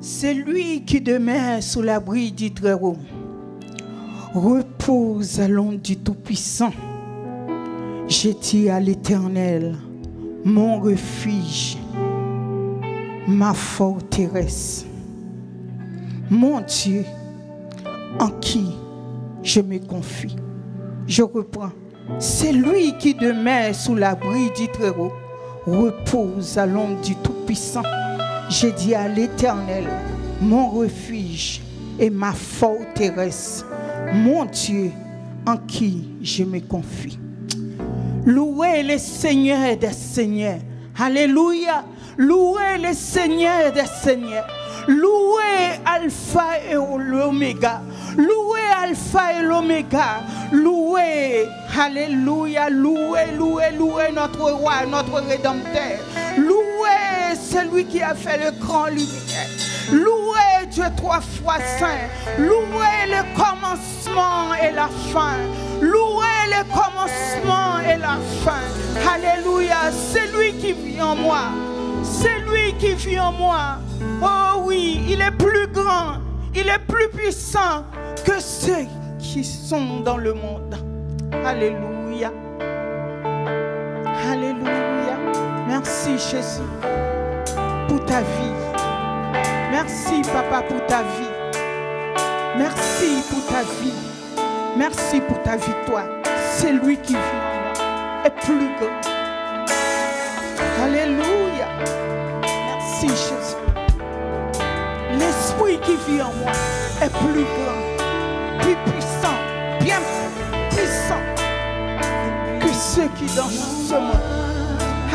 C'est lui qui demeure sous l'abri du Très-Haut, repose à l'ombre du Tout-Puissant. Je dis à l'Éternel, mon refuge, ma forteresse, mon Dieu, en qui je me confie. Je reprends. C'est lui qui demeure sous l'abri du Très-Haut, repose à l'ombre du Tout-Puissant. Je dis à l'Éternel, mon refuge et ma forteresse, mon Dieu, en qui je me confie. Louez le Seigneur des Seigneurs. Alléluia. Louez le Seigneur des Seigneurs. Louez Alpha et l'Oméga. Louez Alpha et l'Oméga. Louez, alléluia, louez, louez, louez notre roi, notre rédempteur. Louez celui qui a fait le grand lumière. Louez Dieu trois fois saint. Louez le commencement et la fin. Louez le commencement et la fin. Alléluia, c'est lui qui vit en moi. C'est lui qui vit en moi. Oh oui, il est plus grand, il est plus puissant que ceux qui sont dans le monde. Alléluia. Alléluia. Merci Jésus pour ta vie. Merci Papa pour ta vie. Merci pour ta vie. Merci pour ta victoire. C'est lui qui vit en moi. Est plus grand. Alléluia. Merci Jésus. L'esprit qui vit en moi est plus grand, plus puissant, bien plus puissant que ceux qui dansent ce monde.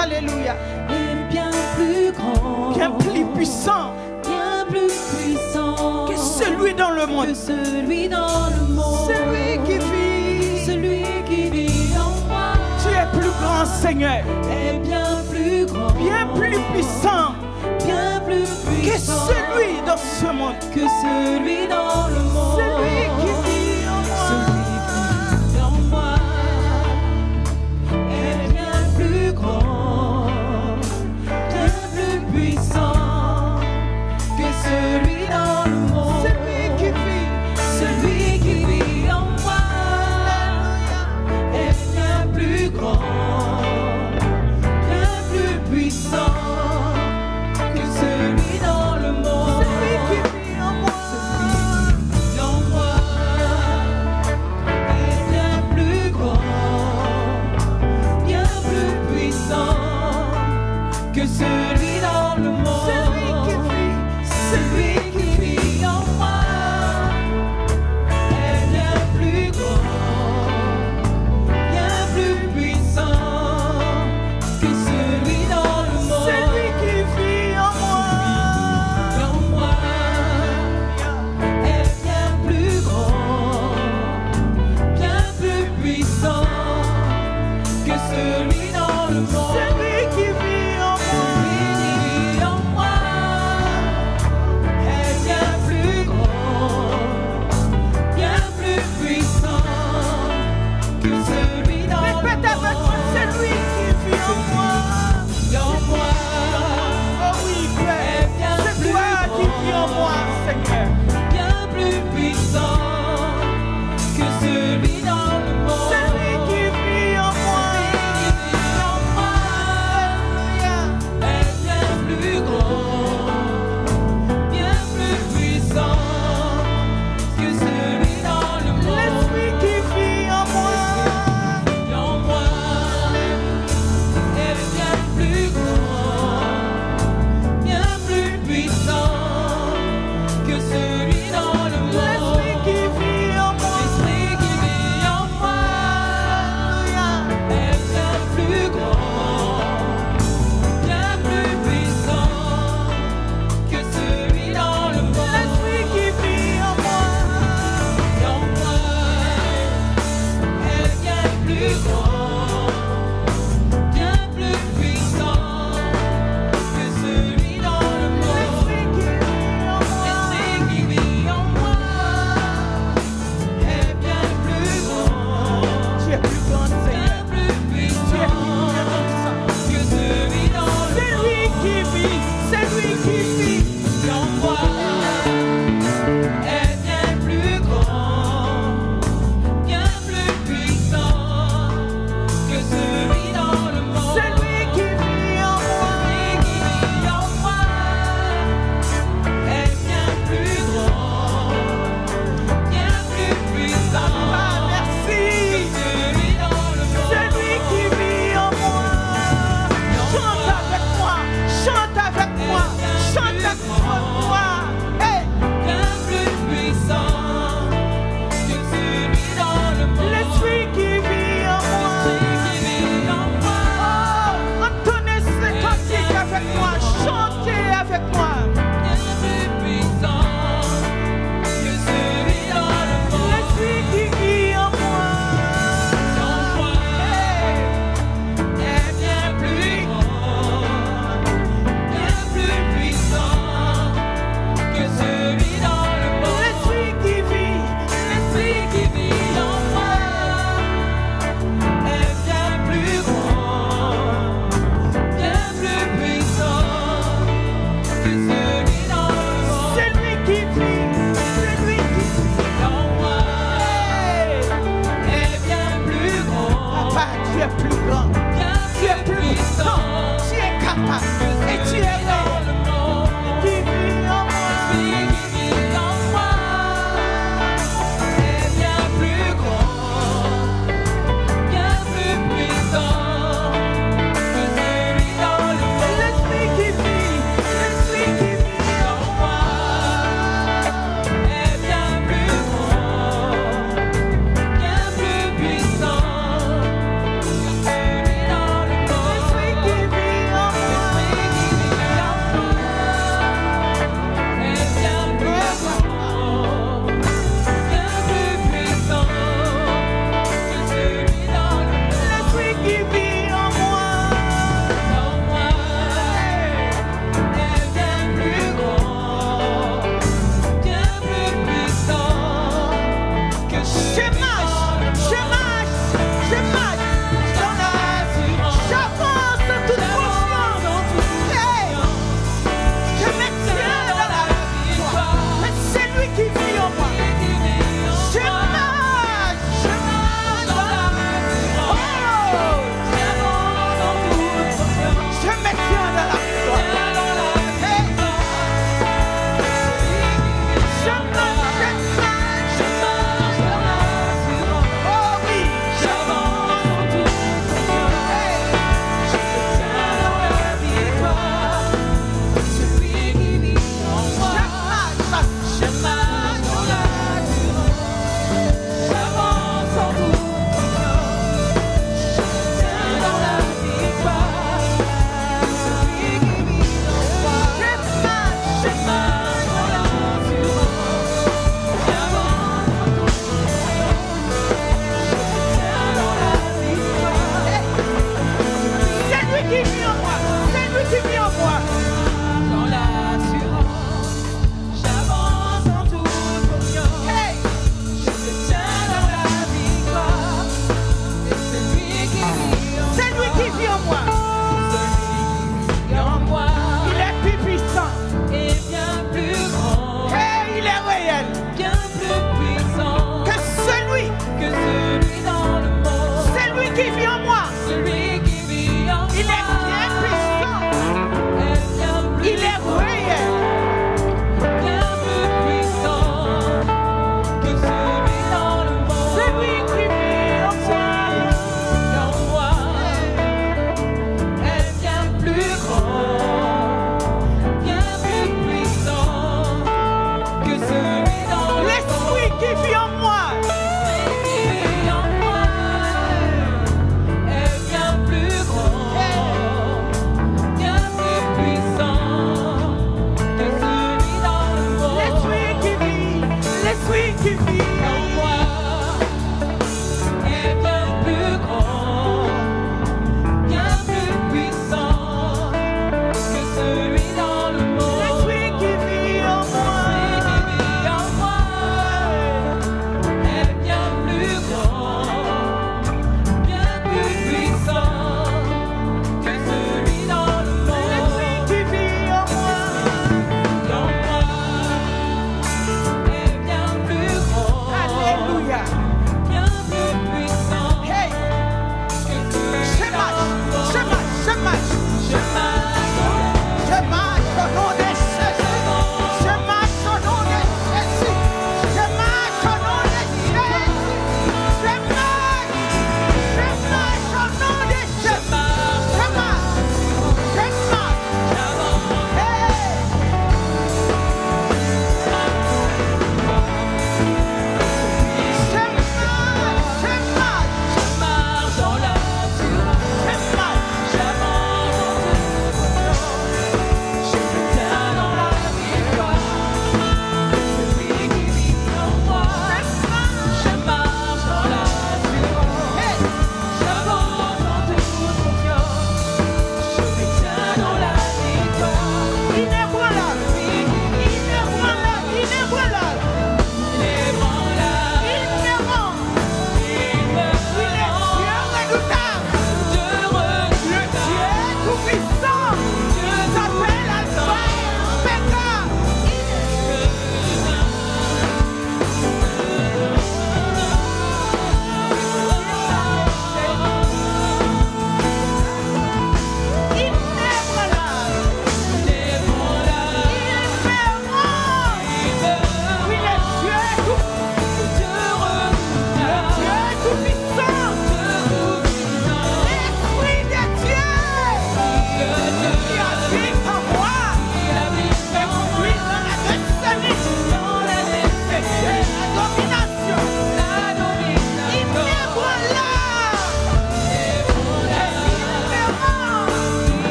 Alléluia. Et bien plus grand, bien plus puissant, bien plus puissant que celui dans le monde. Que celui dans le monde. Celui qui vit en moi. Tu es plus grand, Seigneur. Et bien plus grand, bien plus puissant, bien plus puissant que celui dans ce monde. Que celui dans le monde. Celui qui vit en moi. Celui qui vit en moi est bien plus grand, bien plus puissant que celui dans le monde. Celui qui vit en moi est bien plus grand, bien plus puissant que celui dans le monde. Celui qui vit en moi. que celui dans le monde. L'esprit qui vit En moi est bien plus grand, bien plus puissant que celui dans le monde. c'est lui qui vit En moi est bien plus grand, Papa, tu es plus grand, bien tu es plus puissant puissant, tu es capable et tu es dans réel. le monde. Qui vit en moi. Celui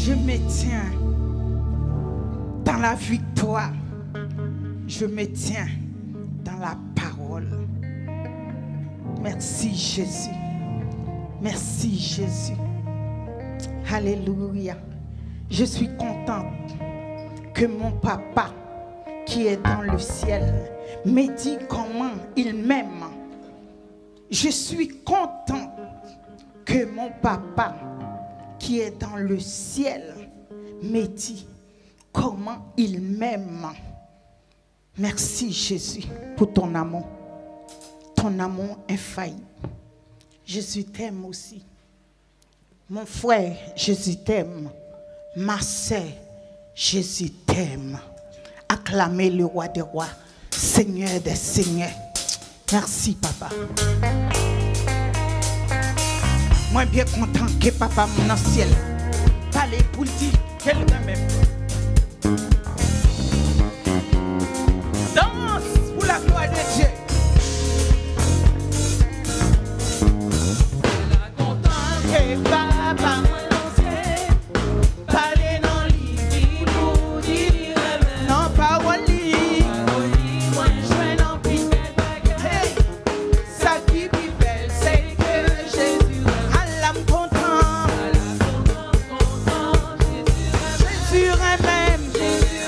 Je me tiens dans la victoire. Je me tiens dans la parole. Merci Jésus. Merci Jésus. Alléluia. Je suis contente que mon papa qui est dans le ciel me dit comment il m'aime. Je suis contente que mon papa qui est dans le ciel me dit comment il m'aime. Merci Jésus pour ton amour infaillible. Jésus t'aime aussi. Mon frère, Jésus t'aime. Ma sœur, Jésus t'aime. Acclamez le roi des rois, Seigneur des seigneurs. Merci papa. Moi bien content que papa mon dans le ciel parle pour le dire qu'elle même. Danse pour la gloire de Dieu. La contente Que papa parler dans l'île pour dire non parole moi je n'en puis hey, ça qui est belle c'est que Jésus Allah me content. Jésus même. Jésus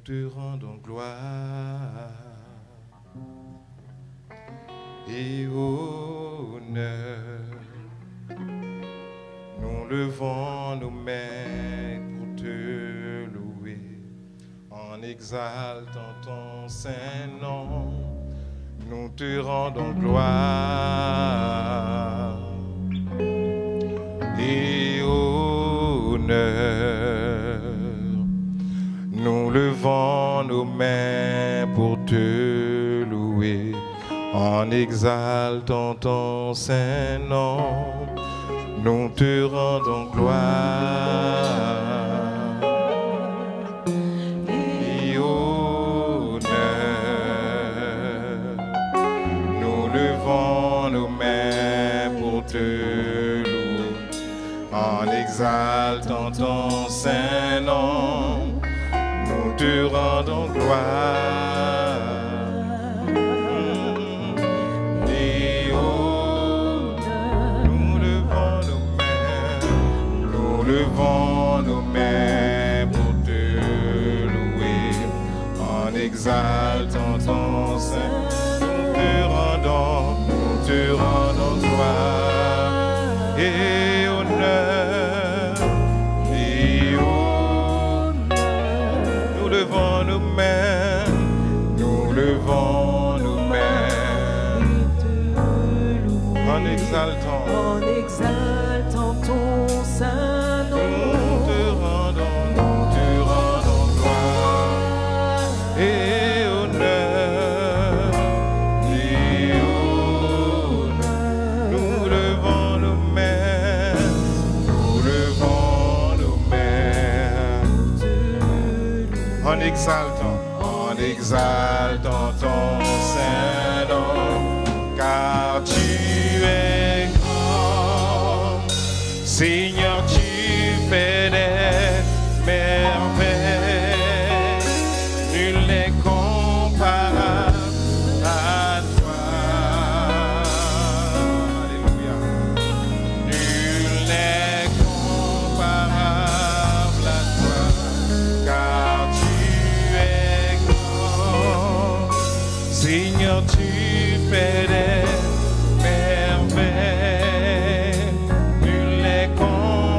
te rendons gloire et honneur. Nous levons nos mains pour te louer en exaltant ton saint nom. Nous te rendons gloire et honneur. Nous levons nos mains pour te louer en exaltant ton saint nom. Nous te rendons gloire et honneur. Nous levons nos mains pour te louer en exaltant ton saint nom. Nous te rendons gloire. Levons nos mains pour te louer en exaltant ton saint. Nous te rendons gloire et honneur. Et nous levons nos mains, nous levons nos mains en exaltant ton saint nom. Nous te rendons gloire et honneur. Nous levons nos mains, en exaltant ton saint nom, car tu es grand, Seigneur, tu fais des merveilles, nul n'est comparable à toi. Alléluia. Nul n'est comparable à toi, car tu es grand, Seigneur, tu fais des merveilles, nul n'est comparable.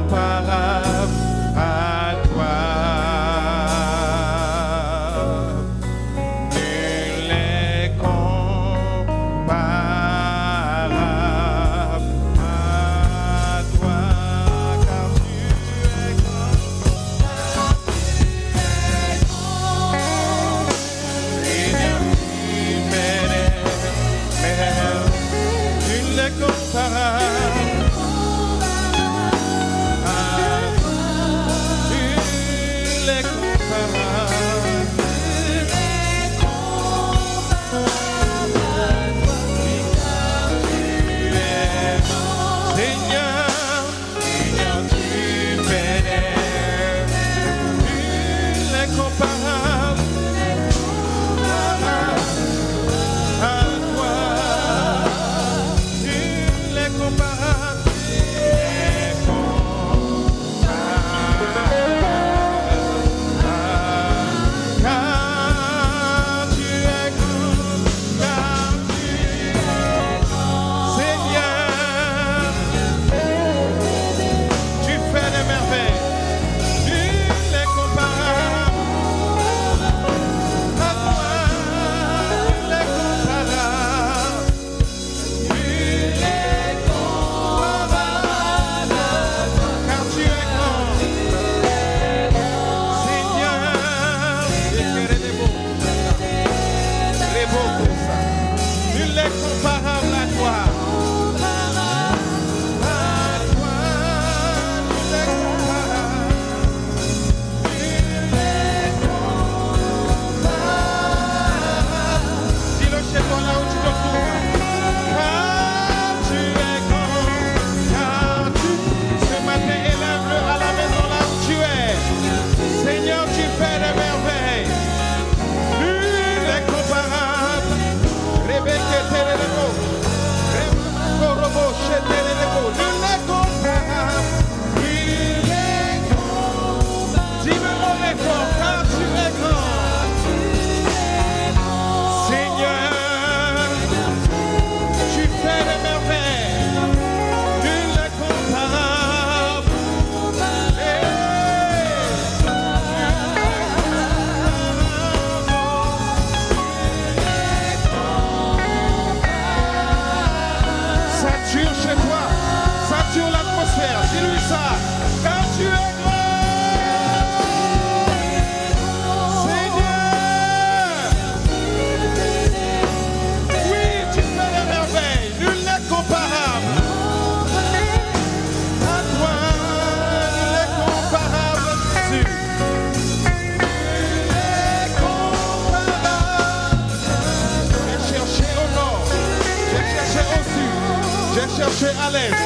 l'est.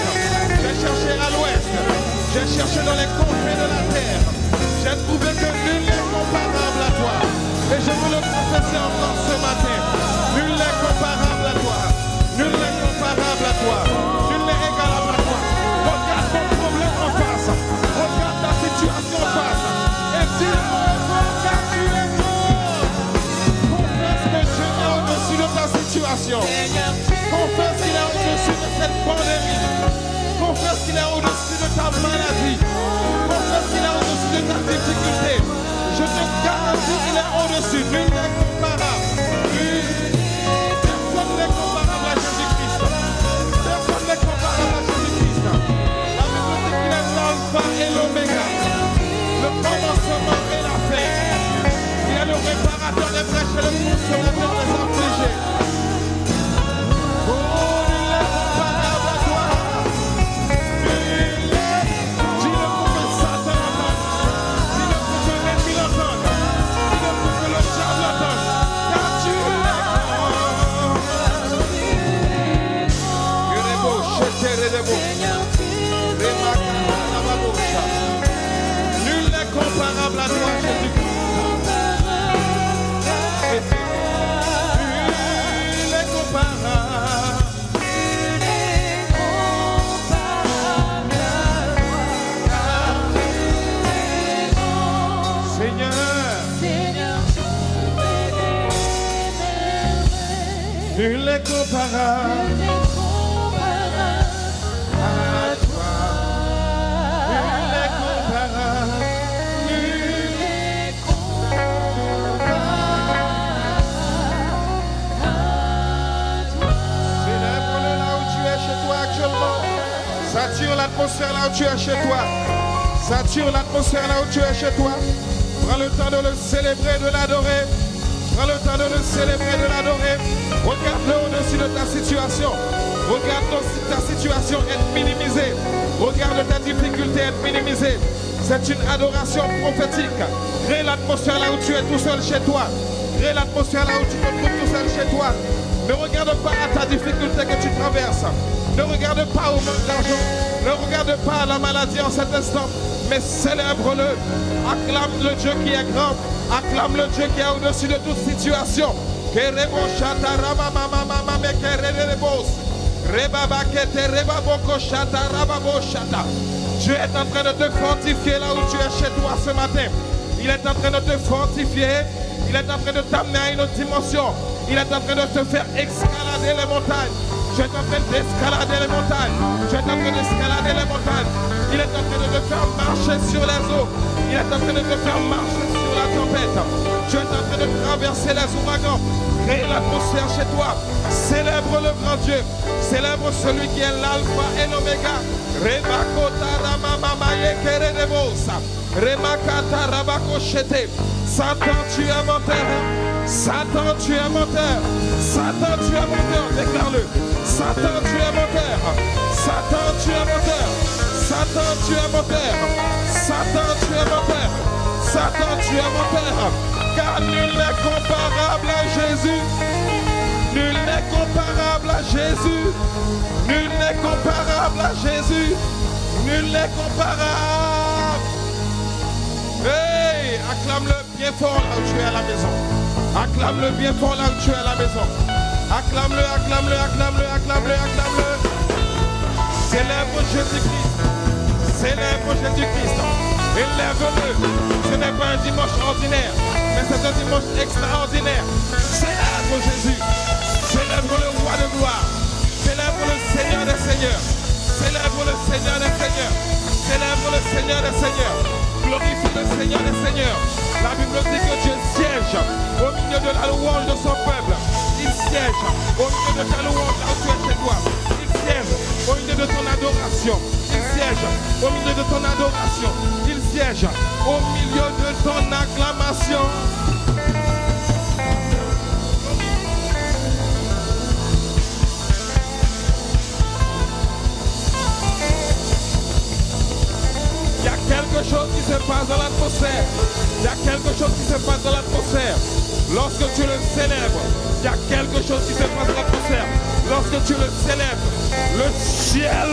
J'ai cherché à l'ouest. J'ai cherché dans les confins de la terre. J'ai trouvé que nul n'est comparable à toi. Et je veux le confesser encore ce matin. Nul n'est comparable à toi. Nul n'est comparable à toi. Nul n'est égalable à toi. Regarde ton problème en face. Regarde ta situation en face. Et dis-le car tu es grand. Confesse que Dieu est au-dessus de ta situation. Confesse qu'il est au-dessus de cette pandémie. Confesse qu'il est au-dessus de ta maladie. Confesse qu'il est au-dessus de ta difficulté. Je te garantis qu'il est au-dessus. Nul n'est comparable. Personne n'est comparable à Jésus-Christ. Personne n'est comparable à Jésus-Christ. La Bible dit qu'il est l'alpha et l'oméga. Le commencement et la fin. Il est le réparateur des brèches et le consolateur des affligés. Oh, nul n'est comparable à toi. Nul n'est. Dis-le pour que Satan entende. Dis-le pour que l'ennemi l'entende. Dis-le pour que le diable l'entende. Car tu es grand. Urebo, cheterebo. Remakarababocha. Nul n'est comparable à toi, Jésus-Christ. Nul n'est comparable. Seigneur, nul n'est comparable à toi. Nul n'est comparable. Nul n'est célèbre-le là où tu es chez toi actuellement. Sature l'atmosphère là où tu es chez toi. Sature l'atmosphère là où tu es chez toi. Prends le temps de le célébrer, de l'adorer. Prends le temps de le célébrer, de l'adorer. Regarde-le au-dessus de ta situation. Regarde ta situation être minimisée. Regarde ta difficulté être minimisée. C'est une adoration prophétique. Crée l'atmosphère là où tu es tout seul chez toi. Crée l'atmosphère là où tu te trouves tout seul chez toi. Ne regarde pas à ta difficulté que tu traverses. Ne regarde pas au manque d'argent. Ne regarde pas à la maladie en cet instant. Mais célèbre-le. Acclame le Dieu qui est grand. Acclame le Dieu qui est au-dessus de toute situation. Dieu est en train de te fortifier là où tu es chez toi ce matin. Il est en train de te fortifier. Il est en train de t'amener à une autre dimension. Il est en train de te faire escalader les montagnes. Tu es en train d'escalader les montagnes. Tu es en train d'escalader les montagnes. Il est en train de te faire marcher sur les eaux. Il est en train de te faire marcher sur la tempête. Tu es en train de traverser les ouragans. Crée l'atmosphère chez toi. Célèbre le grand Dieu. Célèbre celui qui est l'alpha et l'oméga. Remakota ramamamaye keredebosa. Remakata rabakoshete. Satan, tu es menteur. Satan, tu es menteur. Satan, tu es menteur. Déclare-le. Satan, tu es menteur. Satan, tu es menteur. Satan, tu es menteur. Satan, tu es menteur. Satan, tu es menteur. Car nul n'est comparable à Jésus. Nul n'est comparable à Jésus. Nul n'est comparable à Jésus. Nul n'est comparable. Hey, acclame-le bien fort là où tu es à la maison. Acclame-le bien fort là où tu es à la maison. Acclame-le, acclame-le, acclame-le, acclame-le, acclame-le. Célèbre Jésus-Christ. Célèbre Jésus-Christ. Élève-le. Ce n'est pas un dimanche ordinaire, mais c'est un dimanche extraordinaire. Célèbre Jésus. Célèbre le roi de gloire. Célèbre le Seigneur des Seigneurs. Célèbre le Seigneur des Seigneurs. Célèbre le Seigneur des Seigneurs. Glorifie le Seigneur des Seigneurs. La Bible dit que Dieu siège au milieu de la louange de son peuple. Il siège au milieu de ta louange là où tu es chez toi. Il siège au milieu de ton adoration. Il siège au milieu de ton adoration. Il siège au milieu de ton acclamation. Il y a quelque chose qui se passe dans l'atmosphère. Il y a quelque chose qui se passe dans l'atmosphère. Lorsque tu le célèbres, il y a quelque chose qui se passe dans l'atmosphère. Lorsque tu le célèbres, Le ciel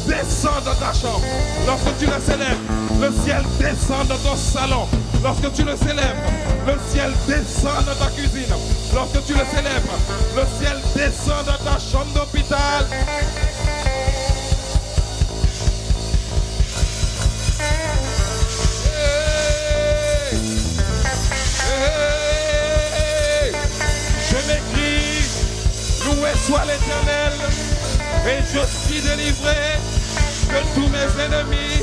descend dans ta chambre. Lorsque tu le célèbres, le ciel descend dans ton salon. Lorsque tu le célèbres, le ciel descend dans ta cuisine. Lorsque tu le célèbres, le ciel descend dans ta chambre d'hôpital. Je m'écris, loué soit l'Éternel, et je suis délivré de tous mes ennemis.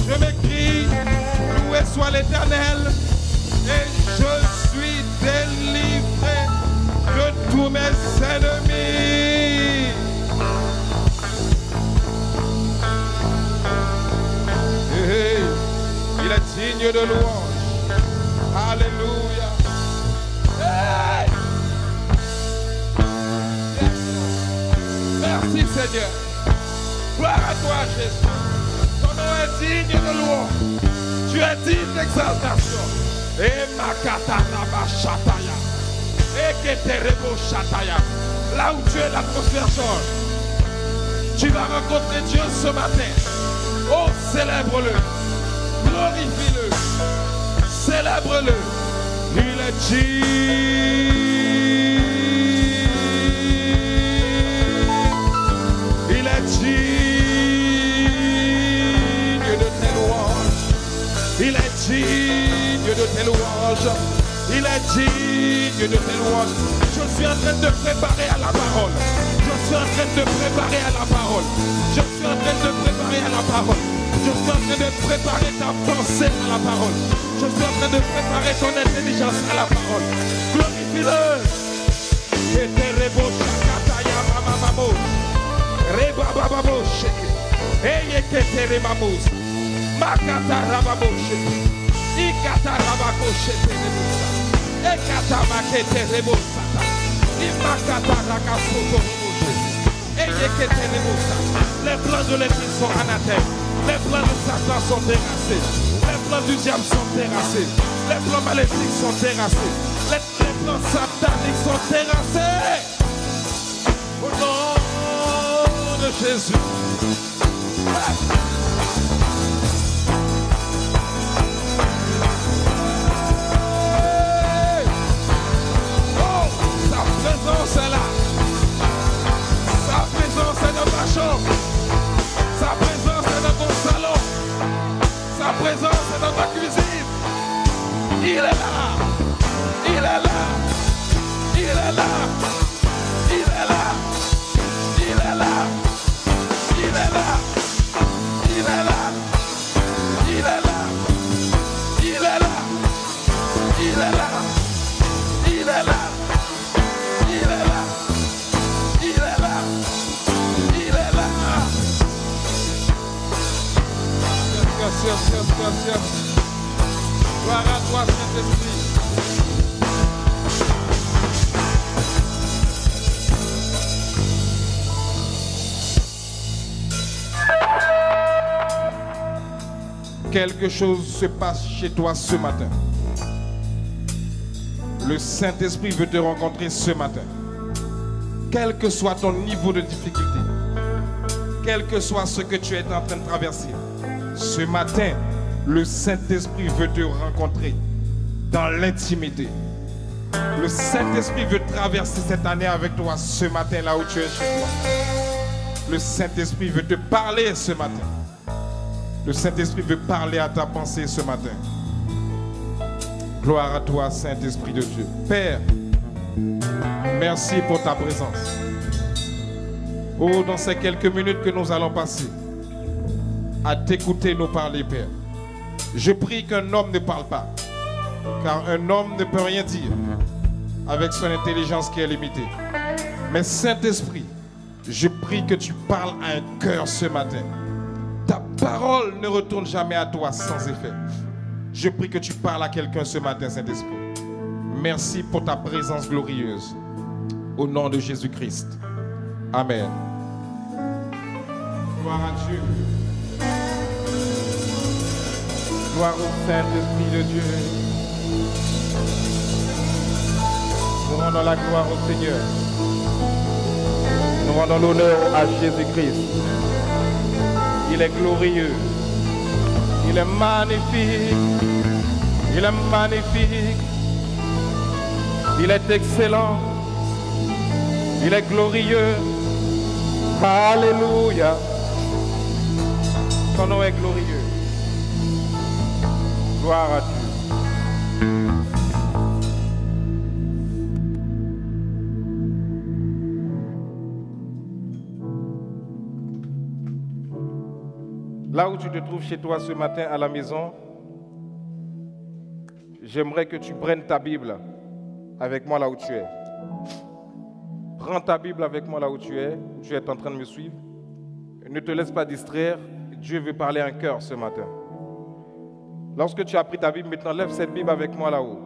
Je m'écris, loué soit l'Éternel, et je suis délivré de tous mes ennemis. Hey, il est digne de louange. Alléluia. Hey! Merci Seigneur. Gloire à toi Jésus. Ton nom est digne de louange. Tu es digne d'exaltation. Et ma kataraba chataya. Et keterebo chataya. Là où tu es, l'atmosphère change. Tu vas rencontrer Dieu ce matin. Oh, célèbre-le. Glorifie-le. Célèbre-le. Il est digne. Il est digne de tes louanges. Il est digne de tes louanges. Il est digne de tes louanges. Je suis en train de te préparer à la parole. Je suis en train de te préparer à la parole. Je suis en train de te préparer à la parole. Je suis en train de préparer ta pensée à la parole. Je suis en train de préparer ton intelligence à la parole. Glorifie-le. Les plans de l'ennemi sont anathèmes. Les plans de Satan sont terrassés. Les plans du diable sont terrassés. Les plans maléfiques sont terrassés. Les plans sataniques sont terrassés. Au nom de Jésus. Oh, sa présence est là. Sa présence est dans ta chambre. Sa présence est dans ton salon. Sa présence est dans ta cuisine. Il est là. Il est là. Il est là. Il est là. Il est là. Il est là. Il est là. Il est là. Il est là. Il est là. Il est là. Il est là. Il est là. Il est là. Yes. Gloire à toi, Saint-Esprit. Quelque chose se passe chez toi ce matin. Le Saint-Esprit veut te rencontrer ce matin. Quel que soit ton niveau de difficulté, quel que soit ce que tu es en train de traverser, ce matin, le Saint-Esprit veut te rencontrer dans l'intimité. Le Saint-Esprit veut traverser cette année avec toi ce matin là où tu es chez toi. Le Saint-Esprit veut te parler ce matin. Le Saint-Esprit veut parler à ta pensée ce matin. Gloire à toi, Saint-Esprit de Dieu. Père, merci pour ta présence. Oh, dans ces quelques minutes que nous allons passer, à t'écouter nous parler, Père. Je prie qu'un homme ne parle pas, car un homme ne peut rien dire avec son intelligence qui est limitée. Mais Saint-Esprit, je prie que tu parles à un cœur ce matin. Ta parole ne retourne jamais à toi sans effet. Je prie que tu parles à quelqu'un ce matin, Saint-Esprit. Merci pour ta présence glorieuse. Au nom de Jésus-Christ. Amen. Gloire à Dieu. Gloire au Saint-Esprit de Dieu. Nous rendons la gloire au Seigneur. Nous rendons l'honneur à Jésus-Christ. Il est glorieux. Il est magnifique. Il est magnifique. Il est excellent. Il est glorieux. Alléluia. Son nom est glorieux. Gloire à Dieu. Là où tu te trouves chez toi ce matin à la maison, j'aimerais que tu prennes ta Bible avec moi là où tu es. Prends ta Bible avec moi là où tu es en train de me suivre. Ne te laisse pas distraire, Dieu veut parler à un cœur ce matin. Lorsque tu as pris ta Bible, maintenant lève cette Bible avec moi là-haut.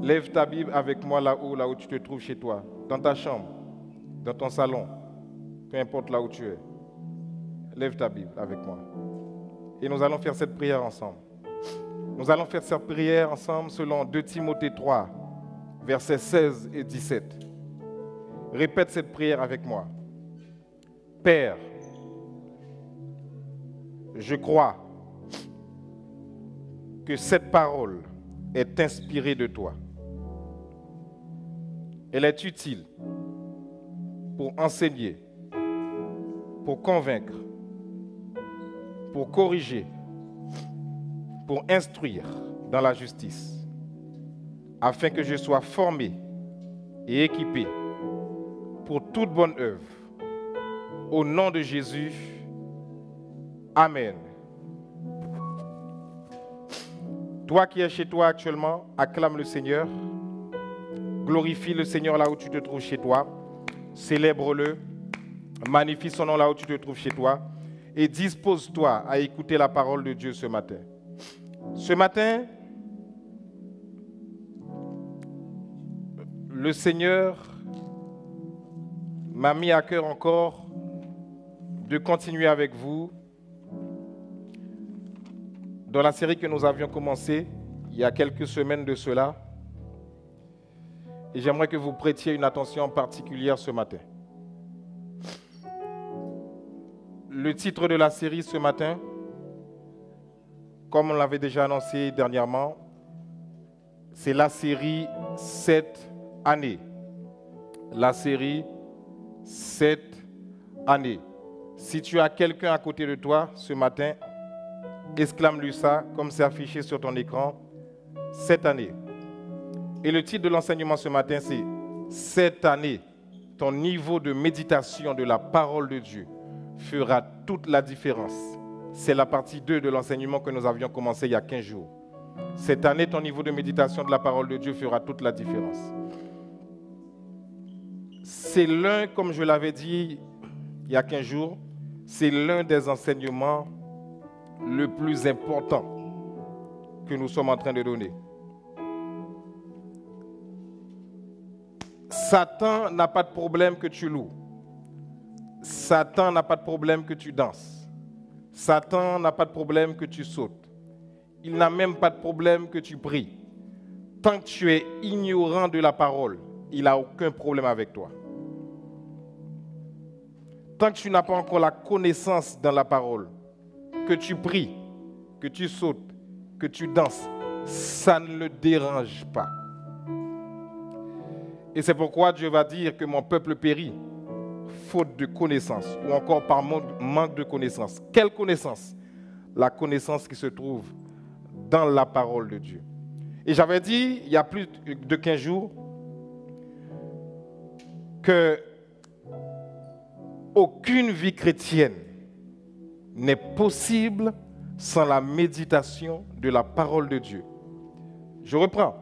Lève ta Bible avec moi là-haut, là où tu te trouves chez toi, dans ta chambre, dans ton salon, peu importe là où tu es. Lève ta Bible avec moi. Et nous allons faire cette prière ensemble. Nous allons faire cette prière ensemble selon 2 Timothée 3, versets 16 et 17. Répète cette prière avec moi. Père, je crois que cette parole est inspirée de toi. Elle est utile pour enseigner, pour convaincre, pour corriger, pour instruire dans la justice, afin que je sois formé et équipé pour toute bonne œuvre. Au nom de Jésus, Amen. Toi qui es chez toi actuellement, acclame le Seigneur. Glorifie le Seigneur là où tu te trouves chez toi. Célèbre-le. Magnifie son nom là où tu te trouves chez toi. Et dispose-toi à écouter la parole de Dieu ce matin. Ce matin, le Seigneur m'a mis à cœur encore de continuer avec vous dans la série que nous avions commencée il y a quelques semaines de cela. Et j'aimerais que vous prêtiez une attention particulière ce matin. Le titre de la série ce matin, comme on l'avait déjà annoncé dernièrement, c'est la série 7 années. La série 7 années. Si tu as quelqu'un à côté de toi ce matin, exclame-lui ça, comme c'est affiché sur ton écran, 7 années. Et le titre de l'enseignement ce matin, c'est 7 années. Ton niveau de méditation de la parole de Dieu fera toute la différence. C'est la partie 2 de l'enseignement que nous avions commencé il y a 15 jours. Cette année, ton niveau de méditation de la parole de Dieu fera toute la différence. C'est l'un, comme je l'avais dit il y a 15 jours, c'est l'un des enseignements le plus important que nous sommes en train de donner. Satan n'a pas de problème que tu loues. Satan n'a pas de problème que tu danses. Satan n'a pas de problème que tu sautes. Il n'a même pas de problème que tu pries. Tant que tu es ignorant de la parole, il n'a aucun problème avec toi. Tant que tu n'as pas encore la connaissance dans la parole, que tu pries, que tu sautes, que tu danses, ça ne le dérange pas. Et c'est pourquoi Dieu va dire que mon peuple périt, faute de connaissance, ou encore par manque de connaissance. Quelle connaissance? La connaissance qui se trouve dans la parole de Dieu. Et j'avais dit, il y a plus de 15 jours, que aucune vie chrétienne n'est possible sans la méditation de la parole de Dieu. Je reprends.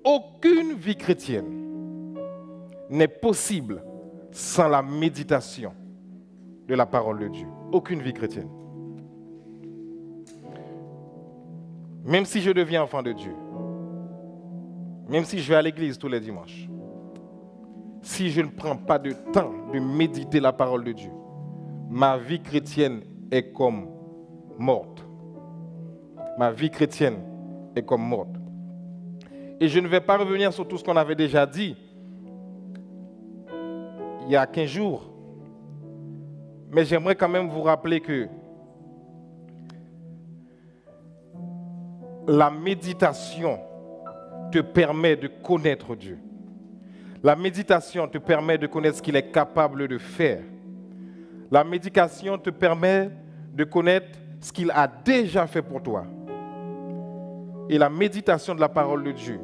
Aucune vie chrétienne n'est possible sans la méditation de la parole de Dieu. Aucune vie chrétienne. Même si je deviens enfant de Dieu, même si je vais à l'église tous les dimanches, si je ne prends pas de temps de méditer la parole de Dieu, ma vie chrétienne est comme morte. Ma vie chrétienne est comme morte. Et je ne vais pas revenir sur tout ce qu'on avait déjà dit il y a 15 jours. Mais j'aimerais quand même vous rappeler que la méditation te permet de connaître Dieu. La méditation te permet de connaître ce qu'il est capable de faire. La méditation te permet de connaître ce qu'il a déjà fait pour toi. Et la méditation de la parole de Dieu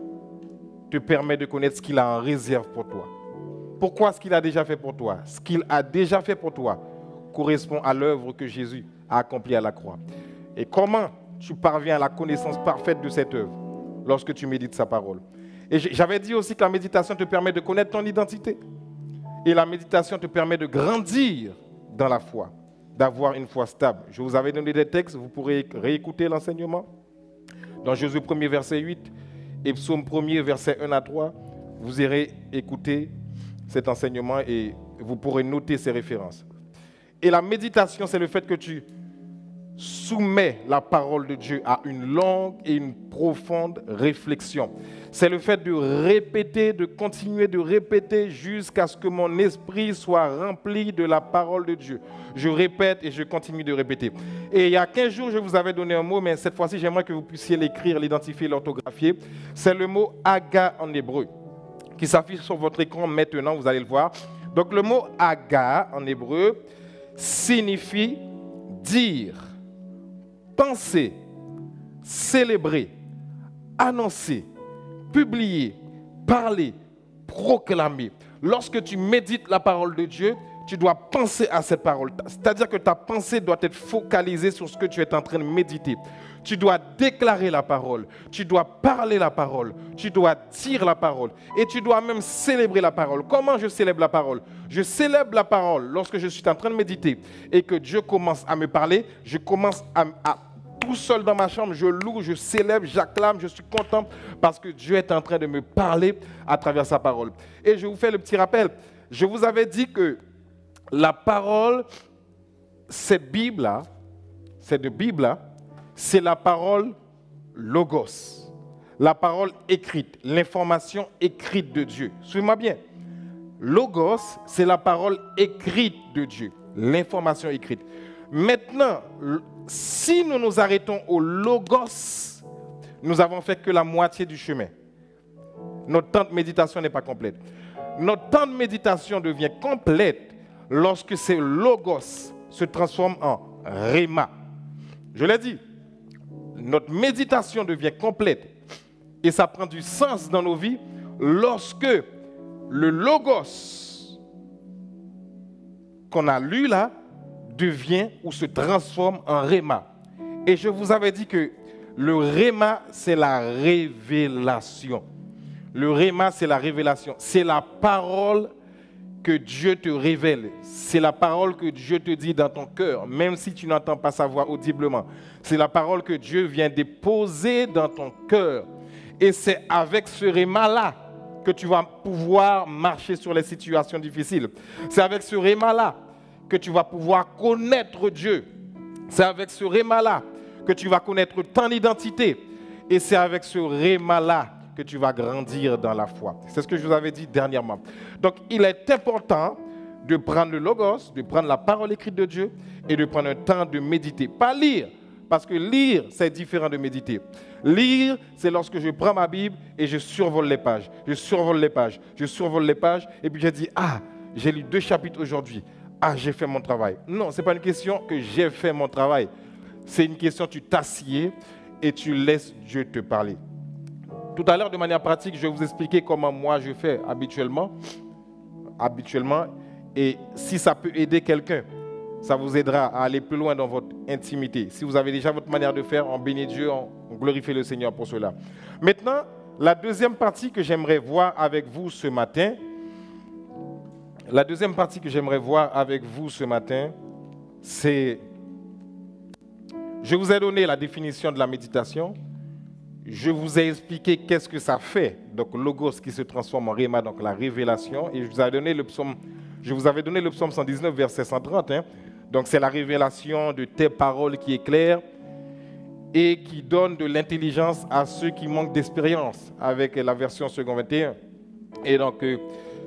te permet de connaître ce qu'il a en réserve pour toi. Pourquoi ce qu'il a déjà fait pour toi? Ce qu'il a déjà fait pour toi correspond à l'œuvre que Jésus a accomplie à la croix. Et comment tu parviens à la connaissance parfaite de cette œuvre? Lorsque tu médites sa parole. Et j'avais dit aussi que la méditation te permet de connaître ton identité. Et la méditation te permet de grandir dans la foi, d'avoir une foi stable. Je vous avais donné des textes, vous pourrez réécouter l'enseignement. Dans Josué 1er, verset 8 et Psaume 1er, verset 1 à 3, vous irez écouter cet enseignement et vous pourrez noter ces références. Et la méditation, c'est le fait que tu soumets la parole de Dieu à une longue et une profonde réflexion. C'est le fait de répéter, de continuer de répéter jusqu'à ce que mon esprit soit rempli de la parole de Dieu. Je répète et je continue de répéter. Et il y a 15 jours, je vous avais donné un mot, mais cette fois-ci, j'aimerais que vous puissiez l'écrire, l'identifier, l'orthographier. C'est le mot « aga » en hébreu, qui s'affiche sur votre écran maintenant, vous allez le voir. Donc le mot « aga » en hébreu signifie dire, penser, célébrer, annoncer, publier, parler, proclamer. Lorsque tu médites la parole de Dieu, tu dois penser à cette parole. C'est-à-dire que ta pensée doit être focalisée sur ce que tu es en train de méditer. Tu dois déclarer la parole, tu dois parler la parole, tu dois dire la parole et tu dois même célébrer la parole. Comment je célèbre la parole? Je célèbre la parole lorsque je suis en train de méditer et que Dieu commence à me parler. Je commence à tout seul dans ma chambre, je loue, je célèbre, j'acclame, je suis content parce que Dieu est en train de me parler à travers sa parole. Et je vous fais le petit rappel. Je vous avais dit que la parole, cette Bible-là, c'est la parole logos, la parole écrite, l'information écrite de Dieu. Suivez-moi bien. Logos, c'est la parole écrite de Dieu, l'information écrite. Maintenant, si nous nous arrêtons au logos, nous avons fait que la moitié du chemin. Notre temps de méditation n'est pas complète. Notre temps de méditation devient complète lorsque ce logos se transforme en réma. Je l'ai dit, notre méditation devient complète et ça prend du sens dans nos vies lorsque le logos qu'on a lu là devient ou se transforme en réma. Et je vous avais dit que le réma, c'est la révélation. Le réma, c'est la révélation. C'est la parole que Dieu te révèle. C'est la parole que Dieu te dit dans ton cœur, même si tu n'entends pas sa voix audiblement. C'est la parole que Dieu vient déposer dans ton cœur. Et c'est avec ce réma-là que tu vas pouvoir marcher sur les situations difficiles. C'est avec ce réma-là que tu vas pouvoir connaître Dieu. C'est avec ce réma-là que tu vas connaître ton identité. Et c'est avec ce réma-là que tu vas grandir dans la foi. C'est ce que je vous avais dit dernièrement. Donc, il est important de prendre le logos, de prendre la parole écrite de Dieu et de prendre un temps de méditer. Pas lire, parce que lire, c'est différent de méditer. Lire, c'est lorsque je prends ma Bible et je survole les pages. Je survole les pages. Je survole les pages et puis je dis, ah, j'ai lu 2 chapitres aujourd'hui. Ah, j'ai fait mon travail. Non, ce n'est pas une question que j'ai fait mon travail. C'est une question, tu t'assieds et tu laisses Dieu te parler. Tout à l'heure, de manière pratique, je vais vous expliquer comment moi je fais habituellement. Et si ça peut aider quelqu'un, ça vous aidera à aller plus loin dans votre intimité. Si vous avez déjà votre manière de faire, on bénit Dieu, on glorifie le Seigneur pour cela. Maintenant, la deuxième partie que j'aimerais voir avec vous ce matin, c'est... Je vous ai donné la définition de la méditation. Je vous ai expliqué qu'est-ce que ça fait. Donc, logos qui se transforme en réma, donc la révélation. Et je vous avais donné le psaume 119, verset 130. Donc, c'est la révélation de tes paroles qui éclairent et qui donne de l'intelligence à ceux qui manquent d'expérience, avec la version second 21. Et donc,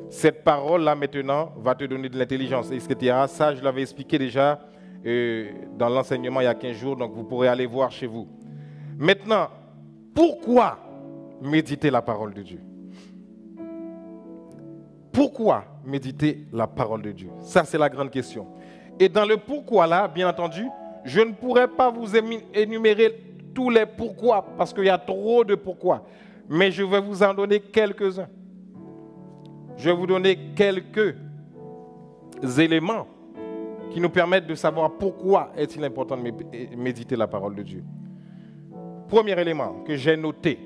Cette parole-là, maintenant, va te donner de l'intelligence, etc. Ça, je l'avais expliqué déjà dans l'enseignement il y a 15 jours, donc vous pourrez aller voir chez vous. Maintenant, pourquoi méditer la parole de Dieu? Pourquoi méditer la parole de Dieu? Ça, c'est la grande question. Et dans le pourquoi là, bien entendu, je ne pourrais pas vous énumérer tous les pourquoi, parce qu'il y a trop de pourquoi. Mais je vais vous en donner quelques-uns. Je vais vous donner quelques éléments qui nous permettent de savoir pourquoi est-il important de méditer la parole de Dieu. Premier élément que j'ai noté,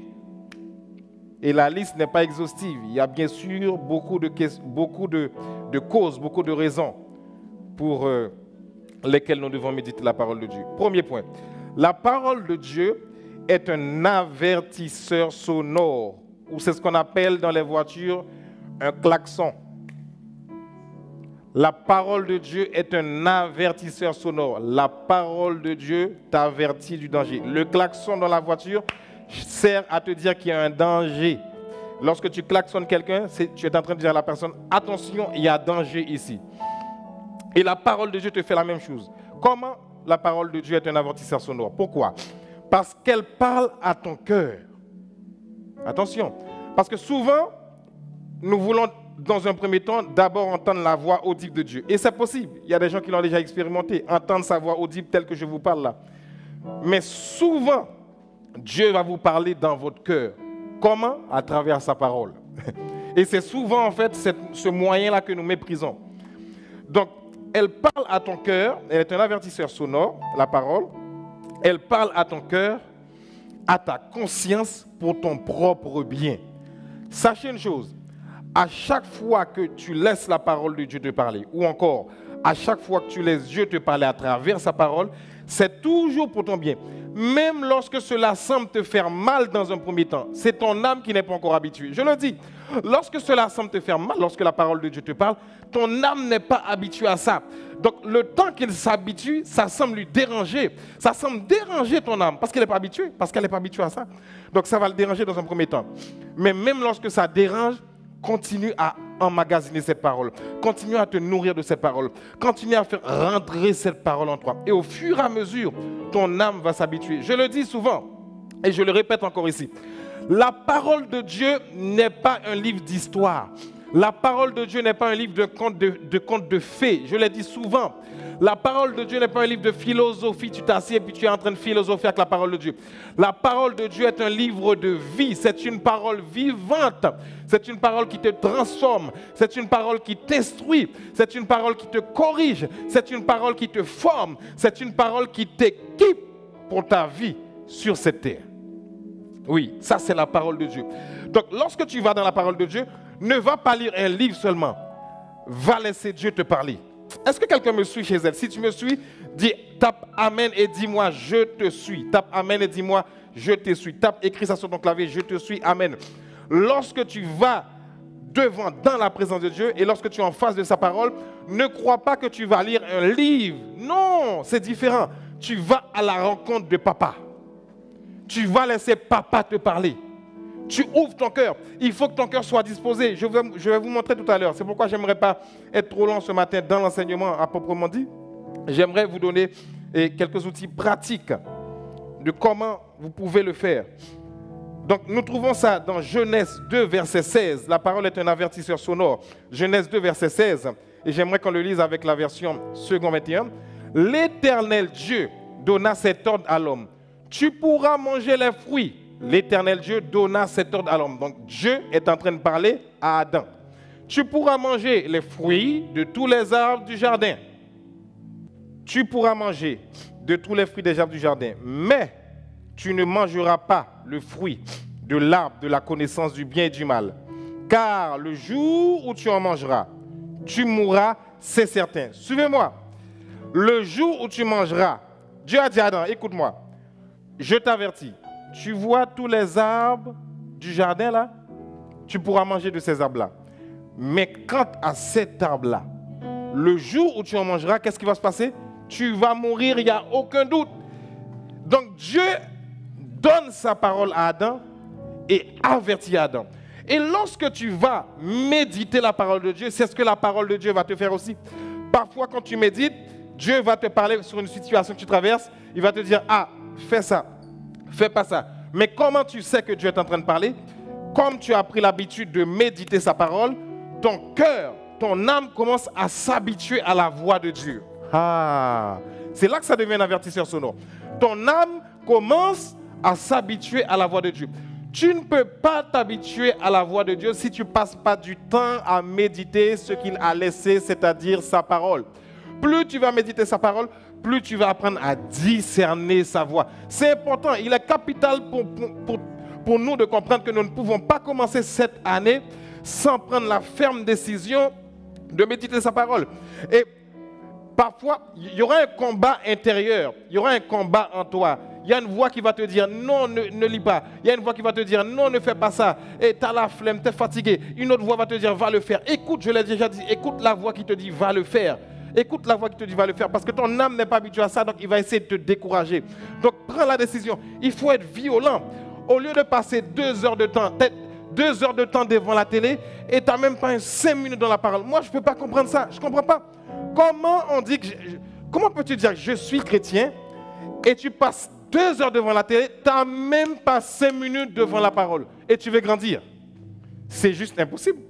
et la liste n'est pas exhaustive, il y a bien sûr beaucoup de causes, beaucoup de raisons pour lesquelles nous devons méditer la parole de Dieu. Premier point, la parole de Dieu est un avertisseur sonore, ou c'est ce qu'on appelle dans les voitures un klaxon. La parole de Dieu est un avertisseur sonore. La parole de Dieu t'avertit du danger. Le klaxon dans la voiture sert à te dire qu'il y a un danger. Lorsque tu klaxonnes quelqu'un, tu es en train de dire à la personne, attention, il y a danger ici. Et la parole de Dieu te fait la même chose. Comment la parole de Dieu est un avertisseur sonore? Pourquoi? Parce qu'elle parle à ton cœur. Attention, parce que souvent, nous voulons dans un premier temps d'abord entendre la voix audible de Dieu. Et c'est possible. Il y a des gens qui l'ont déjà expérimenté, entendre sa voix audible telle que je vous parle là. Mais souvent, Dieu va vous parler dans votre cœur. Comment? À travers sa parole. Et c'est souvent en fait ce moyen-là que nous méprisons. Donc, elle parle à ton cœur, elle est un avertisseur sonore, la parole. Elle parle à ton cœur, à ta conscience pour ton propre bien. Sachez une chose, à chaque fois que tu laisses la parole de Dieu te parler, ou encore à chaque fois que tu laisses Dieu te parler à travers sa parole, c'est toujours pour ton bien. Même lorsque cela semble te faire mal dans un premier temps, c'est ton âme qui n'est pas encore habituée. Je le dis, lorsque cela semble te faire mal, lorsque la parole de Dieu te parle, ton âme n'est pas habituée à ça. Donc le temps qu'il s'habitue, ça semble lui déranger. Ça semble déranger ton âme parce qu'elle n'est pas habituée, parce qu'elle n'est pas habituée à ça. Donc ça va le déranger dans un premier temps. Mais même lorsque ça dérange, continue à emmagasiner cette parole. Continue à te nourrir de cette parole. Continue à faire rentrer cette parole en toi. Et au fur et à mesure, ton âme va s'habituer. Je le dis souvent, et je le répète encore ici. La parole de Dieu n'est pas un livre d'histoire. La parole de Dieu n'est pas un livre de contes de fées. Je l'ai dit souvent. La parole de Dieu n'est pas un livre de philosophie. Tu t'assieds et puis tu es en train de philosopher avec la parole de Dieu. La parole de Dieu est un livre de vie. C'est une parole vivante. C'est une parole qui te transforme. C'est une parole qui t'instruit. C'est une parole qui te corrige. C'est une parole qui te forme. C'est une parole qui t'équipe pour ta vie sur cette terre. Oui, ça c'est la parole de Dieu. Donc lorsque tu vas dans la parole de Dieu, ne va pas lire un livre seulement. Va laisser Dieu te parler. Est-ce que quelqu'un me suit chez elle? Si tu me suis, dis, tape Amen et dis-moi, je te suis. Tape Amen et dis-moi, je te suis. Tape, écris ça sur ton clavier, je te suis, Amen. Lorsque tu vas devant, dans la présence de Dieu, et lorsque tu es en face de sa parole, ne crois pas que tu vas lire un livre. Non, c'est différent. Tu vas à la rencontre de papa. Tu vas laisser papa te parler. Tu ouvres ton cœur. Il faut que ton cœur soit disposé. Je vais vous montrer tout à l'heure. C'est pourquoi je n'aimerais pas être trop long ce matin dans l'enseignement à proprement dit. J'aimerais vous donner quelques outils pratiques de comment vous pouvez le faire. Donc nous trouvons ça dans Genèse 2, verset 16. La parole est un avertisseur sonore. Genèse 2, verset 16. Et j'aimerais qu'on le lise avec la version second 21. L'Éternel Dieu donna cet ordre à l'homme. Tu pourras manger les fruits. L'Éternel Dieu donna cet ordre à l'homme. Donc Dieu est en train de parler à Adam. Tu pourras manger les fruits de tous les arbres du jardin. Tu pourras manger de tous les fruits des arbres du jardin. Mais tu ne mangeras pas le fruit de l'arbre de la connaissance du bien et du mal. Car le jour où tu en mangeras, tu mourras, c'est certain. Suivez-moi. Le jour où tu mangeras, Dieu a dit à Adam, écoute-moi, je t'avertis. Tu vois tous les arbres du jardin là, tu pourras manger de ces arbres-là. Mais quant à cet arbre-là, le jour où tu en mangeras, qu'est-ce qui va se passer? Tu vas mourir, il n'y a aucun doute. Donc Dieu donne sa parole à Adam et avertit Adam. Et lorsque tu vas méditer la parole de Dieu, c'est ce que la parole de Dieu va te faire aussi. Parfois, quand tu médites, Dieu va te parler sur une situation que tu traverses. Il va te dire, ah, fais ça, fais pas ça. Mais comment tu sais que Dieu est en train de parler? Comme tu as pris l'habitude de méditer sa parole, ton cœur, ton âme commence à s'habituer à la voix de Dieu. Ah, c'est là que ça devient un avertisseur sonore. Ton âme commence à s'habituer à la voix de Dieu. Tu ne peux pas t'habituer à la voix de Dieu si tu ne passes pas du temps à méditer ce qu'il a laissé, c'est-à-dire sa parole. Plus tu vas méditer sa parole, plus tu vas apprendre à discerner sa voix. C'est important, il est capital pour nous de comprendre que nous ne pouvons pas commencer cette année sans prendre la ferme décision de méditer sa parole. Et parfois, il y aura un combat intérieur, il y aura un combat en toi. Il y a une voix qui va te dire non, ne lis pas. Il y a une voix qui va te dire non, ne fais pas ça. Et tu as la flemme, tu es fatigué. Une autre voix va te dire va le faire. Écoute, je l'ai déjà dit, écoute la voix qui te dit va le faire. Écoute la voix qui te dit va le faire parce que ton âme n'est pas habituée à ça, donc il va essayer de te décourager. Donc prends la décision. Il faut être violent. Au lieu de passer 2 heures de temps, peut-être 2 heures de temps devant la télé et tu n'as même pas 5 minutes dans la parole. Moi, je ne peux pas comprendre ça. Je ne comprends pas. Comment on dit que comment peux-tu dire que je suis chrétien et tu passes 2 heures devant la télé, tu n'as même pas 5 minutes devant la parole et tu veux grandir? C'est juste impossible.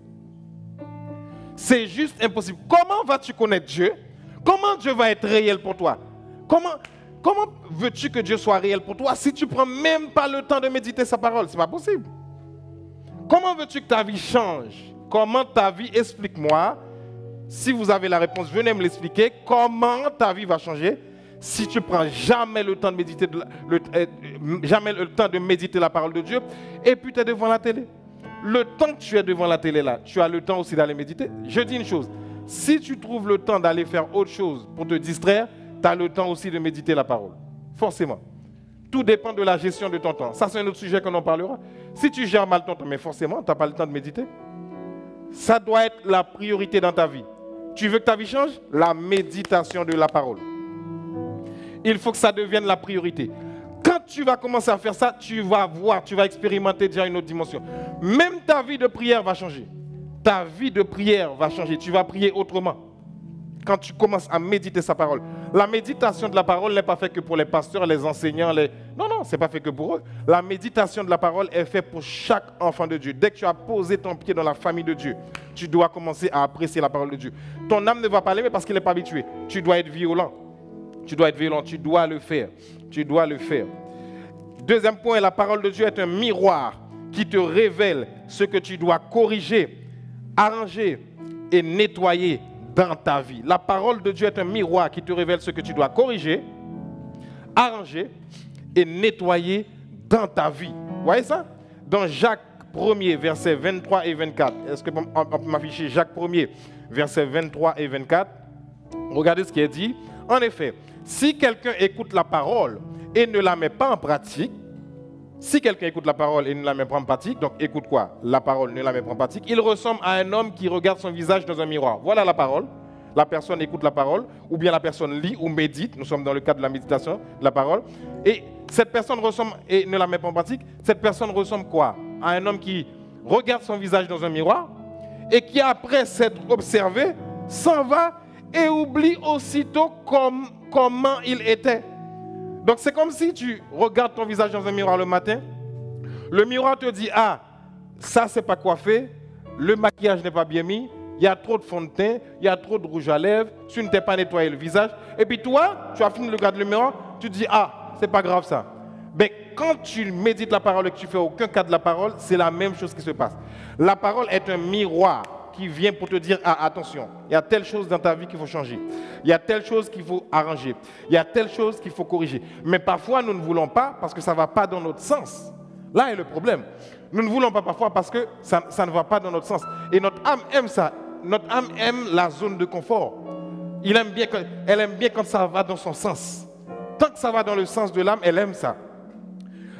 C'est juste impossible. Comment vas-tu connaître Dieu? Comment Dieu va être réel pour toi? Comment veux-tu que Dieu soit réel pour toi si tu ne prends même pas le temps de méditer sa parole? Ce n'est pas possible. Comment veux-tu que ta vie change? Comment ta vie, explique-moi. Si vous avez la réponse, venez me l'expliquer. Comment ta vie va changer si tu ne prends jamais le temps de méditer, jamais le temps de méditer la parole de Dieu et puis tu es devant la télé? Le temps que tu es devant la télé là, tu as le temps aussi d'aller méditer. Je dis une chose, si tu trouves le temps d'aller faire autre chose pour te distraire, tu as le temps aussi de méditer la parole. Forcément. Tout dépend de la gestion de ton temps. Ça, c'est un autre sujet qu'on en parlera. Si tu gères mal ton temps, mais forcément, tu n'as pas le temps de méditer. Ça doit être la priorité dans ta vie. Tu veux que ta vie change? La méditation de la parole. Il faut que ça devienne la priorité. Quand tu vas commencer à faire ça, tu vas voir, tu vas expérimenter déjà une autre dimension. Même ta vie de prière va changer. Ta vie de prière va changer. Tu vas prier autrement. Quand tu commences à méditer sa parole. La méditation de la parole n'est pas faite que pour les pasteurs, les enseignants. Non, ce n'est pas fait que pour eux. La méditation de la parole est faite pour chaque enfant de Dieu. Dès que tu as posé ton pied dans la famille de Dieu, tu dois commencer à apprécier la parole de Dieu. Ton âme ne va pas l'aimer parce qu'il n'est pas habitué. Tu dois être violent. Tu dois être violent, tu dois le faire. Tu dois le faire. Deuxième point, la parole de Dieu est un miroir qui te révèle ce que tu dois corriger, arranger et nettoyer dans ta vie. La parole de Dieu est un miroir qui te révèle ce que tu dois corriger, arranger et nettoyer dans ta vie. Vous voyez ça? Dans Jacques 1er, versets 23 et 24. Est-ce que on peut m'afficher Jacques 1er, versets 23 et 24? Regardez ce qui est dit. En effet, si quelqu'un écoute la parole et ne la met pas en pratique, si quelqu'un écoute la parole et ne la met pas en pratique, donc écoute quoi? La parole ne la met pas en pratique, il ressemble à un homme qui regarde son visage dans un miroir. Voilà la parole. La personne écoute la parole, ou bien la personne lit ou médite. Nous sommes dans le cadre de la méditation de la parole. Et cette personne ressemble et ne la met pas en pratique. Cette personne ressemble quoi? À un homme qui regarde son visage dans un miroir et qui, après s'être observé, s'en va et oublie aussitôt comment il était. Donc c'est comme si tu regardes ton visage dans un miroir le matin, le miroir te dit, ah, ça c'est pas coiffé, le maquillage n'est pas bien mis, il y a trop de fond de teint, il y a trop de rouge à lèvres, tu ne t'es pas nettoyé le visage, et puis toi, tu as fini de regarder le miroir, tu te dis, ah, c'est pas grave ça. Mais quand tu médites la parole et que tu fais aucun cas de la parole, c'est la même chose qui se passe. La parole est un miroir qui vient pour te dire, ah, attention, il y a telle chose dans ta vie qu'il faut changer. Il y a telle chose qu'il faut arranger. Il y a telle chose qu'il faut corriger. Mais parfois, nous ne voulons pas parce que ça ne va pas dans notre sens. Là est le problème. Nous ne voulons pas parfois parce que ça ne va pas dans notre sens. Et notre âme aime ça. Notre âme aime la zone de confort. Elle aime bien quand ça va dans son sens. Tant que ça va dans le sens de l'âme, elle aime ça.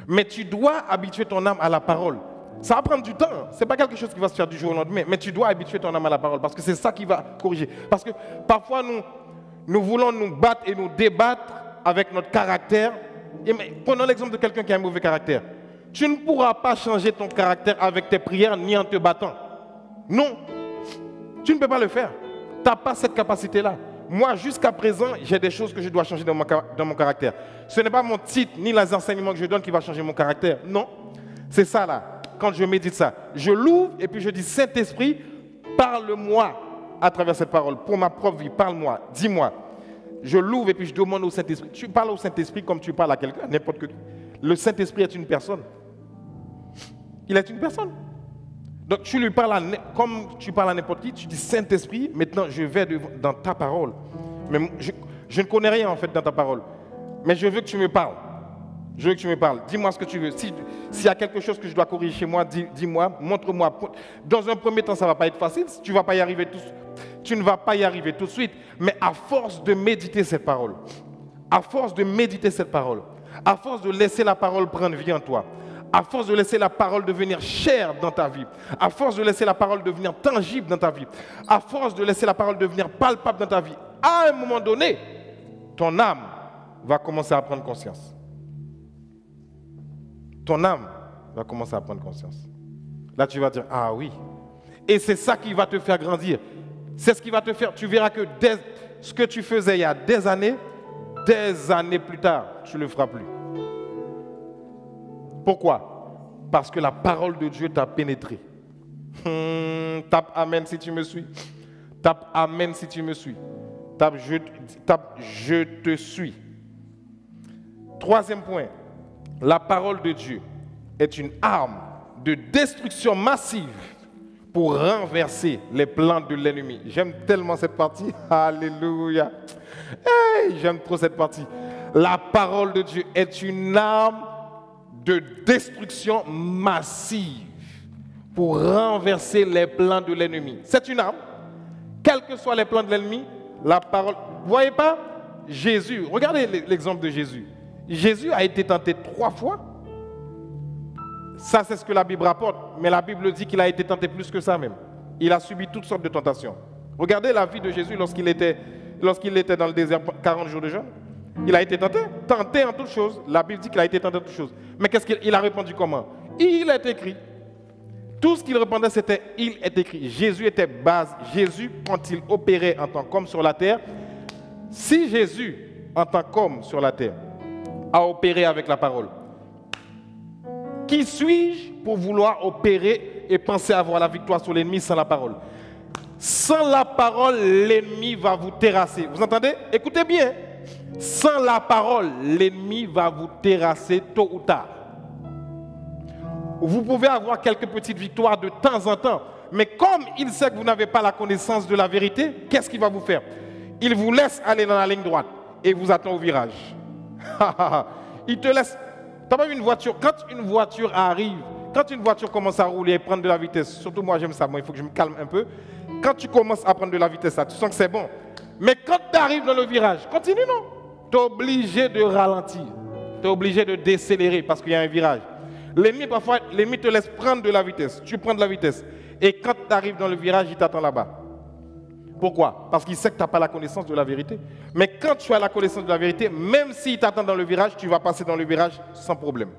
Mais tu dois habituer ton âme à la parole. Ça va prendre du temps. Ce n'est pas quelque chose qui va se faire du jour au lendemain. Mais tu dois habituer ton âme à la parole parce que c'est ça qui va corriger. Parce que parfois, nous voulons nous battre et nous débattre avec notre caractère. Prenons l'exemple de quelqu'un qui a un mauvais caractère. Tu ne pourras pas changer ton caractère avec tes prières ni en te battant. Non, tu ne peux pas le faire. Tu n'as pas cette capacité-là. Moi, jusqu'à présent, j'ai des choses que je dois changer dans mon caractère. Ce n'est pas mon titre ni les enseignements que je donne qui va changer mon caractère. Non, c'est ça là. Quand je médite ça, je l'ouvre et puis je dis, Saint-Esprit, parle-moi à travers cette parole. Pour ma propre vie, parle-moi, dis-moi. Je l'ouvre et puis je demande au Saint-Esprit. Tu parles au Saint-Esprit comme tu parles à quelqu'un, n'importe qui. Le Saint-Esprit est une personne. Il est une personne. Donc tu lui parles comme tu parles à n'importe qui, tu dis Saint-Esprit, maintenant je vais dans ta parole. Mais je ne connais rien en fait dans ta parole. Mais je veux que tu me parles. Je veux que tu me parles. Dis-moi ce que tu veux. S'il y a quelque chose que je dois corriger chez moi, dis-moi, montre-moi. Dans un premier temps, ça ne va pas être facile. Tu ne vas pas y arriver tout de suite. Mais à force de méditer cette parole, à force de méditer cette parole, à force de laisser la parole prendre vie en toi, à force de laisser la parole devenir chère dans ta vie, à force de laisser la parole devenir tangible dans ta vie, à force de laisser la parole devenir palpable dans ta vie, à un moment donné, ton âme va commencer à prendre conscience. Ton âme va commencer à prendre conscience. Là, tu vas dire, ah oui. Et c'est ça qui va te faire grandir. C'est ce qui va te faire, tu verras que ce que tu faisais il y a des années plus tard, tu ne le feras plus. Pourquoi? Parce que la parole de Dieu t'a pénétré. Tape Amen si tu me suis. Tape Amen si tu me suis. Tape je te suis. Troisième point. La parole de Dieu est une arme de destruction massive pour renverser les plans de l'ennemi. J'aime tellement cette partie. Alléluia. Hey, j'aime trop cette partie. La parole de Dieu est une arme de destruction massive pour renverser les plans de l'ennemi. C'est une arme. Quels que soient les plans de l'ennemi, la parole... Vous voyez pas? Jésus, regardez l'exemple de Jésus. Jésus a été tenté 3 fois. Ça, c'est ce que la Bible rapporte. Mais la Bible dit qu'il a été tenté plus que ça même. Il a subi toutes sortes de tentations. Regardez la vie de Jésus lorsqu'il était dans le désert 40 jours de jeûne. Il a été tenté en toutes choses. La Bible dit qu'il a été tenté en toutes choses. Mais qu'est-ce qu'il a répondu comment? Il est écrit. Tout ce qu'il répondait, c'était il est écrit. Jésus était base. Jésus, quand il opérait en tant qu'homme sur la terre, si Jésus, en tant qu'homme sur la terre, a opéré avec la parole, qui suis-je pour vouloir opérer et penser avoir la victoire sur l'ennemi sans la parole? Sans la parole, l'ennemi va vous terrasser. Vous entendez? Écoutez bien. Sans la parole, l'ennemi va vous terrasser tôt ou tard. Vous pouvez avoir quelques petites victoires de temps en temps, mais comme il sait que vous n'avez pas la connaissance de la vérité, qu'est-ce qu'il va vous faire? Il vous laisse aller dans la ligne droite et vous attend au virage. Il te laisse. Tu as pas vu une voiture? Quand une voiture arrive, quand une voiture commence à rouler et prendre de la vitesse, surtout moi j'aime ça, il faut que je me calme un peu. Quand tu commences à prendre de la vitesse, là, tu sens que c'est bon. Mais quand tu arrives dans le virage, continue non. Tu es obligé de ralentir. Tu es obligé de décélérer parce qu'il y a un virage. L'ennemi, parfois, l'ennemi te laisse prendre de la vitesse. Tu prends de la vitesse. Et quand tu arrives dans le virage, il t'attend là-bas. Pourquoi? Parce qu'il sait que tu n'as pas la connaissance de la vérité. Mais quand tu as la connaissance de la vérité, même s'il t'attend dans le virage, tu vas passer dans le virage sans problème.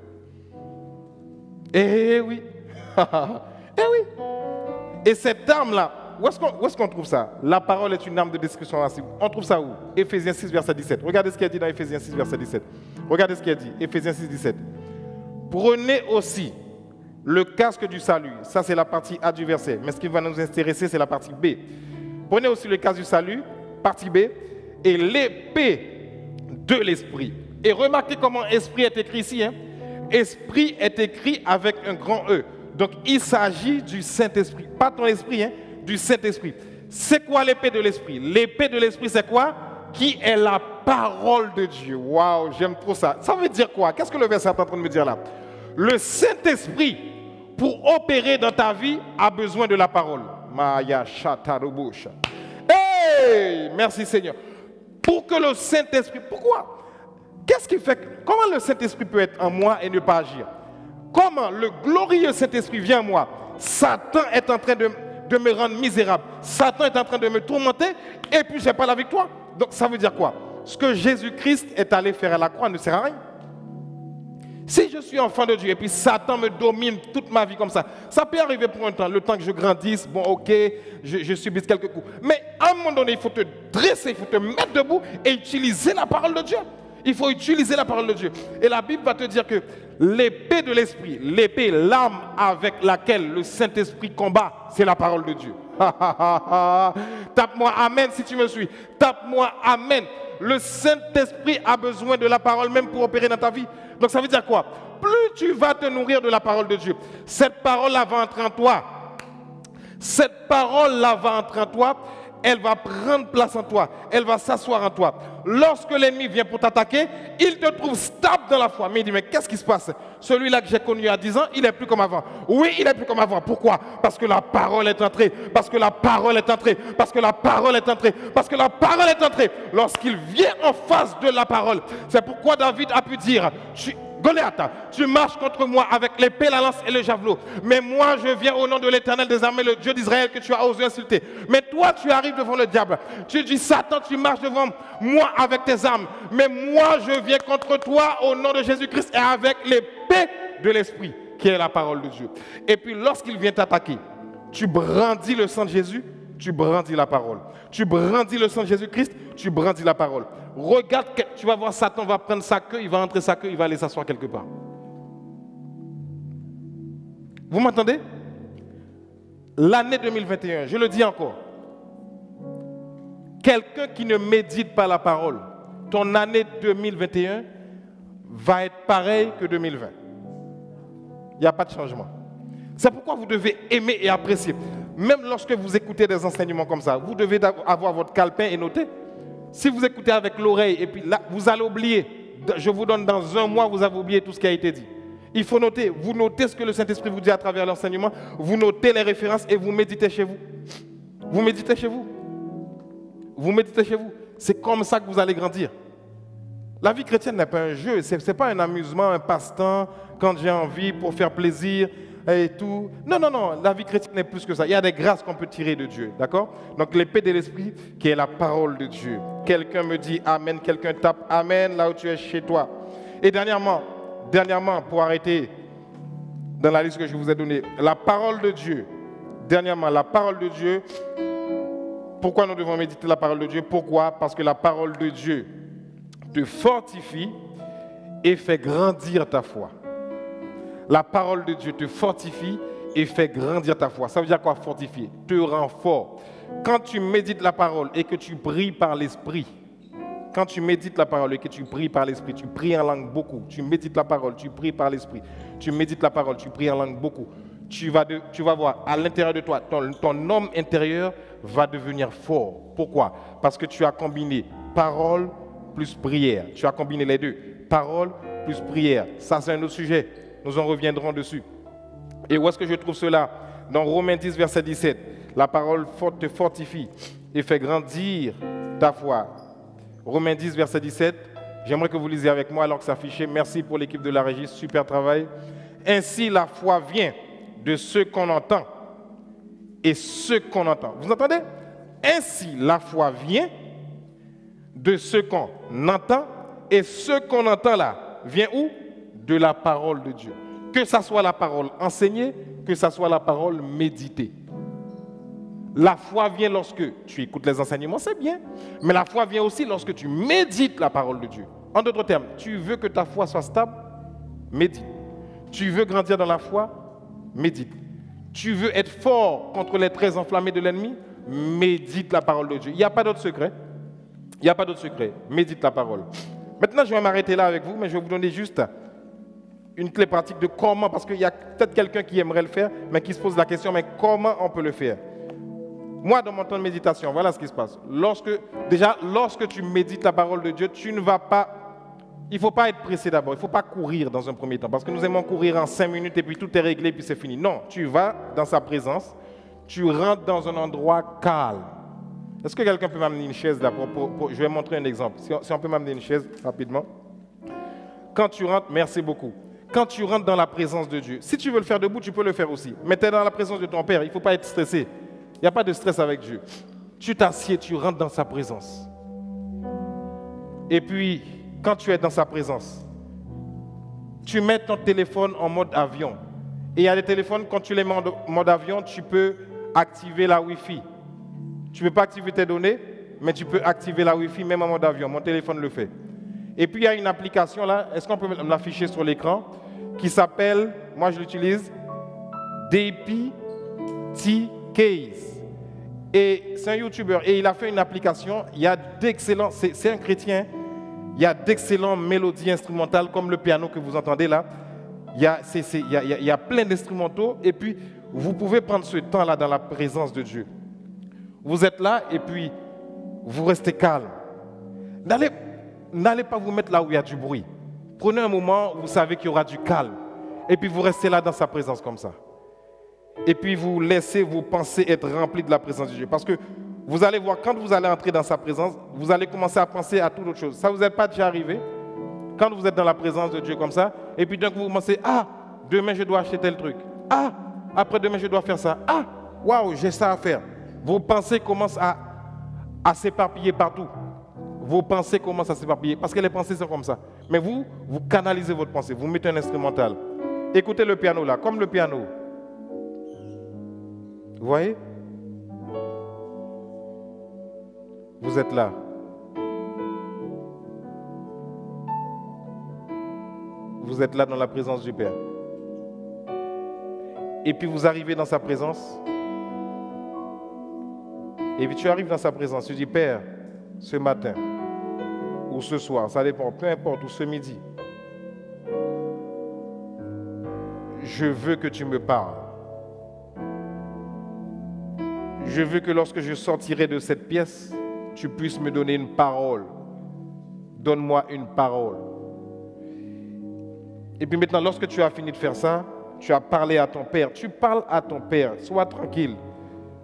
Eh oui. Eh oui. Et cette arme-là, où est-ce qu'on trouve ça? La parole est une arme de destruction massive. On trouve ça où? Éphésiens 6, verset 17. Regardez ce qu'il a dit dans Éphésiens 6, verset 17. Regardez ce qu'il a dit. Éphésiens 6, 17. Prenez aussi le casque du salut. Ça, c'est la partie A du verset. Mais ce qui va nous intéresser, c'est la partie B. Prenez aussi le casque du salut, partie B, et l'épée de l'esprit. Et remarquez comment esprit est écrit ici. Hein? Esprit est écrit avec un grand E. Donc, il s'agit du Saint-Esprit. Pas ton esprit, hein? Du Saint-Esprit. C'est quoi l'épée de l'esprit? L'épée de l'esprit, c'est quoi? Qui est la parole de Dieu. Waouh, j'aime trop ça. Ça veut dire quoi? Qu'est-ce que le verset est en train de me dire là? Le Saint-Esprit, pour opérer dans ta vie, a besoin de la parole. Maya Chatarobusha. Hey, merci Seigneur. Pour que le Saint-Esprit, pourquoi? Qu'est-ce qui fait? Comment le Saint-Esprit peut être en moi et ne pas agir? Comment le glorieux Saint-Esprit vient en moi? Satan est en train de me rendre misérable. Satan est en train de me tourmenter et puis je n'ai pas la victoire. Donc ça veut dire quoi? Ce que Jésus-Christ est allé faire à la croix ne sert à rien. Si je suis enfant de Dieu et puis Satan me domine toute ma vie comme ça peut arriver pour un temps, le temps que je grandisse, bon ok, je subisse quelques coups. Mais à un moment donné, il faut te dresser, il faut te mettre debout et utiliser la parole de Dieu. Il faut utiliser la parole de Dieu. Et la Bible va te dire que l'épée de l'esprit, l'épée, l'arme avec laquelle le Saint-Esprit combat, c'est la parole de Dieu. Tape-moi Amen si tu me suis. Tape-moi Amen. Le Saint-Esprit a besoin de la parole même pour opérer dans ta vie. Donc ça veut dire quoi? Plus tu vas te nourrir de la parole de Dieu, cette parole-là va entrer en toi. Cette parole-là va entrer en toi. Elle va prendre place en toi. Elle va s'asseoir en toi. Lorsque l'ennemi vient pour t'attaquer, il te trouve stable dans la foi. Mais il dit, mais qu'est-ce qui se passe? Celui-là que j'ai connu à 10 ans, il n'est plus comme avant. Oui, il n'est plus comme avant. Pourquoi? Parce que la parole est entrée. Parce que la parole est entrée. Parce que la parole est entrée. Parce que la parole est entrée. Lorsqu'il vient en face de la parole, c'est pourquoi David a pu dire, Goliath, tu marches contre moi avec l'épée, la lance et le javelot. Mais moi, je viens au nom de l'Éternel des armées, le Dieu d'Israël que tu as osé insulter. Mais toi, tu arrives devant le diable. Tu dis, Satan, tu marches devant moi avec tes armes. Mais moi, je viens contre toi au nom de Jésus-Christ et avec l'épée de l'Esprit, qui est la parole de Dieu. Et puis, lorsqu'il vient t'attaquer, tu brandis le sang de Jésus, tu brandis la parole. Tu brandis le sang de Jésus-Christ, tu brandis la parole. Regarde, tu vas voir Satan va prendre sa queue, il va entrer sa queue, il va aller s'asseoir quelque part. Vous m'entendez? L'année 2021, je le dis encore. Quelqu'un qui ne médite pas la parole, ton année 2021 va être pareille que 2020. Il n'y a pas de changement. C'est pourquoi vous devez aimer et apprécier. Même lorsque vous écoutez des enseignements comme ça, vous devez avoir votre calepin et noter. Si vous écoutez avec l'oreille et puis là, vous allez oublier. Je vous donne dans un mois, vous avez oublié tout ce qui a été dit. Il faut noter. Vous notez ce que le Saint-Esprit vous dit à travers l'enseignement. Vous notez les références et vous méditez chez vous. Vous méditez chez vous. Vous méditez chez vous. C'est comme ça que vous allez grandir. La vie chrétienne n'est pas un jeu. Ce n'est pas un amusement, un passe-temps, quand j'ai envie pour faire plaisir et tout. Non, non, non. La vie chrétienne est plus que ça. Il y a des grâces qu'on peut tirer de Dieu. D'accord? Donc l'épée de l'esprit qui est la parole de Dieu. Quelqu'un me dit Amen. Quelqu'un tape Amen là où tu es chez toi. Et dernièrement, pour arrêter dans la liste que je vous ai donnée, la parole de Dieu. Dernièrement, la parole de Dieu. Pourquoi nous devons méditer la parole de Dieu? Pourquoi? Parce que la parole de Dieu te fortifie et fait grandir ta foi. La parole de Dieu te fortifie et fait grandir ta foi. Ça veut dire quoi fortifier? Te rend fort. Quand tu médites la parole et que tu pries par l'esprit, quand tu médites la parole et que tu pries par l'esprit, tu pries en langue beaucoup. Tu médites la parole, tu pries par l'esprit. Tu médites la parole, tu pries en langue beaucoup. Tu vas voir à l'intérieur de toi, ton homme intérieur va devenir fort. Pourquoi? Parce que tu as combiné parole plus prière. Tu as combiné les deux. Parole plus prière. Ça, c'est un autre sujet. Nous en reviendrons dessus. Et où est-ce que je trouve cela? Dans Romains 10, verset 17. La parole te fortifie et fait grandir ta foi. Romains 10, verset 17. J'aimerais que vous lisiez avec moi alors que ça affiche. Merci pour l'équipe de la régie. Super travail. Ainsi, la foi vient de ce qu'on entend et ce qu'on entend. Vous entendez? Ainsi, la foi vient de ce qu'on entend et ce qu'on entend là vient où? De la parole de Dieu. Que ça soit la parole enseignée, que ça soit la parole méditée. La foi vient lorsque tu écoutes les enseignements, c'est bien. Mais la foi vient aussi lorsque tu médites la parole de Dieu. En d'autres termes, tu veux que ta foi soit stable? Médite. Tu veux grandir dans la foi? Médite. Tu veux être fort contre les traits enflammés de l'ennemi? Médite la parole de Dieu. Il n'y a pas d'autre secret. Il n'y a pas d'autre secret. Médite la parole. Maintenant, je vais m'arrêter là avec vous, mais je vais vous donner juste une clé pratique de comment, parce qu'il y a peut-être quelqu'un qui aimerait le faire, mais qui se pose la question, mais comment on peut le faire? Moi, dans mon temps de méditation, voilà ce qui se passe. Lorsque tu médites la parole de Dieu, tu ne vas pas... Il ne faut pas être pressé d'abord, il ne faut pas courir dans un premier temps, parce que nous aimons courir en 5 minutes et puis tout est réglé et puis c'est fini. Non, tu vas dans sa présence, tu rentres dans un endroit calme. Est-ce que quelqu'un peut m'amener une chaise là je vais montrer un exemple. Si on peut m'amener une chaise rapidement. Quand tu rentres, merci beaucoup. Quand tu rentres dans la présence de Dieu, si tu veux le faire debout, tu peux le faire aussi. Mais tu es dans la présence de ton Père, il ne faut pas être stressé. Il n'y a pas de stress avec Dieu. Tu t'assieds, tu rentres dans sa présence. Et puis, quand tu es dans sa présence, tu mets ton téléphone en mode avion. Et il y a des téléphones, quand tu les mets en mode avion, tu peux activer la Wi-Fi. Tu ne peux pas activer tes données, mais tu peux activer la Wi-Fi même en mode avion. Mon téléphone le fait. Et puis il y a une application là, est-ce qu'on peut me l'afficher sur l'écran, qui s'appelle, moi je l'utilise, DPT Case. Et c'est un YouTuber et il a fait une application, il y a d'excellents, c'est un chrétien, il y a d'excellentes mélodies instrumentales comme le piano que vous entendez là. Il y a plein d'instrumentaux et puis vous pouvez prendre ce temps-là dans la présence de Dieu. Vous êtes là et puis vous restez calme. N'allez pas vous mettre là où il y a du bruit. Prenez un moment où vous savez qu'il y aura du calme et puis vous restez là dans sa présence comme ça. Et puis vous laissez vos pensées être remplies de la présence de Dieu. Parce que vous allez voir, quand vous allez entrer dans sa présence, vous allez commencer à penser à toute autre chose. Ça vous est pas déjà arrivé? Quand vous êtes dans la présence de Dieu comme ça, et puis d'un coup vous commencez, ah, demain je dois acheter tel truc. Ah, après-demain je dois faire ça. Ah, waouh, j'ai ça à faire. Vos pensées commencent à s'éparpiller partout. Vos pensées commencent à s'éparpiller parce que les pensées sont comme ça. Mais vous canalisez votre pensée, vous mettez un instrumental. Écoutez le piano là, comme le piano. Vous voyez? Vous êtes là. Vous êtes là dans la présence du Père. Et puis vous arrivez dans sa présence. Et puis tu arrives dans sa présence. Tu dis, Père, ce matin ou ce soir, ça dépend, peu importe, ou ce midi, je veux que tu me parles. Je veux que lorsque je sortirai de cette pièce, tu puisses me donner une parole. Donne-moi une parole. Et puis maintenant, lorsque tu as fini de faire ça, tu as parlé à ton Père. Tu parles à ton Père. Sois tranquille.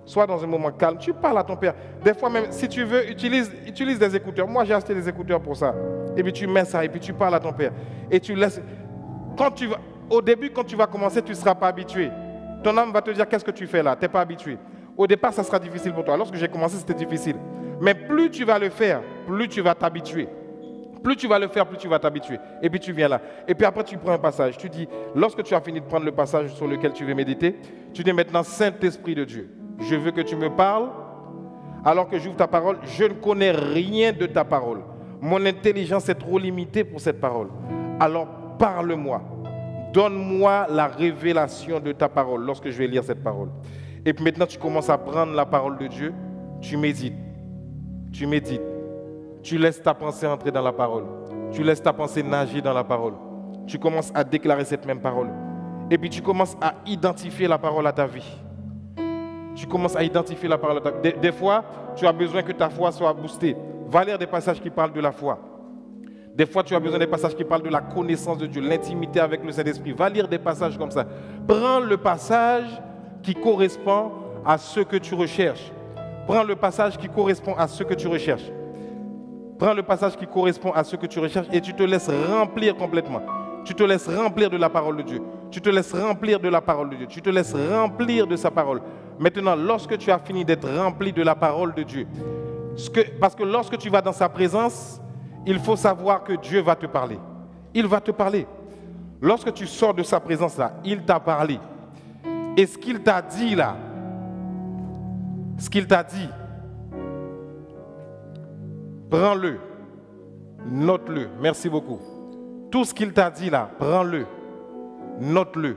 Sois dans un moment calme. Tu parles à ton Père. Des fois même, si tu veux, utilise des écouteurs. Moi, j'ai acheté des écouteurs pour ça. Et puis tu mets ça et puis tu parles à ton Père. Et tu laisses... Au début, quand tu vas commencer, tu ne seras pas habitué. Ton âme va te dire, qu'est-ce que tu fais là? Tu n'es pas habitué. Au départ, ça sera difficile pour toi. Lorsque j'ai commencé, c'était difficile. Mais plus tu vas le faire, plus tu vas t'habituer. Plus tu vas le faire, plus tu vas t'habituer. Et puis tu viens là. Et puis après, tu prends un passage. Tu dis, lorsque tu as fini de prendre le passage sur lequel tu veux méditer, tu dis maintenant, Saint-Esprit de Dieu, je veux que tu me parles. Alors que j'ouvre ta parole, je ne connais rien de ta parole. Mon intelligence est trop limitée pour cette parole. Alors parle-moi. Donne-moi la révélation de ta parole lorsque je vais lire cette parole. Et puis maintenant, tu commences à prendre la parole de Dieu. Tu médites. Tu médites. Tu laisses ta pensée entrer dans la parole. Tu laisses ta pensée nager dans la parole. Tu commences à déclarer cette même parole. Et puis tu commences à identifier la parole à ta vie. Tu commences à identifier la parole à ta vie. Des fois, tu as besoin que ta foi soit boostée. Va lire des passages qui parlent de la foi. Des fois, tu as besoin des passages qui parlent de la connaissance de Dieu, l'intimité avec le Saint-Esprit. Va lire des passages comme ça. Prends le passage qui correspond à ce que tu recherches. Prends le passage qui correspond à ce que tu recherches. Prends le passage qui correspond à ce que tu recherches et tu te laisses remplir complètement. Tu te laisses remplir de la parole de Dieu. Tu te laisses remplir de la parole de Dieu. Tu te laisses remplir de sa parole. Maintenant, lorsque tu as fini d'être rempli de la parole de Dieu, parce que lorsque tu vas dans sa présence, il faut savoir que Dieu va te parler. Il va te parler. Lorsque tu sors de sa présence là, il t'a parlé. Et ce qu'il t'a dit là, ce qu'il t'a dit, prends-le, note-le. Merci beaucoup. Tout ce qu'il t'a dit là, prends-le, note-le.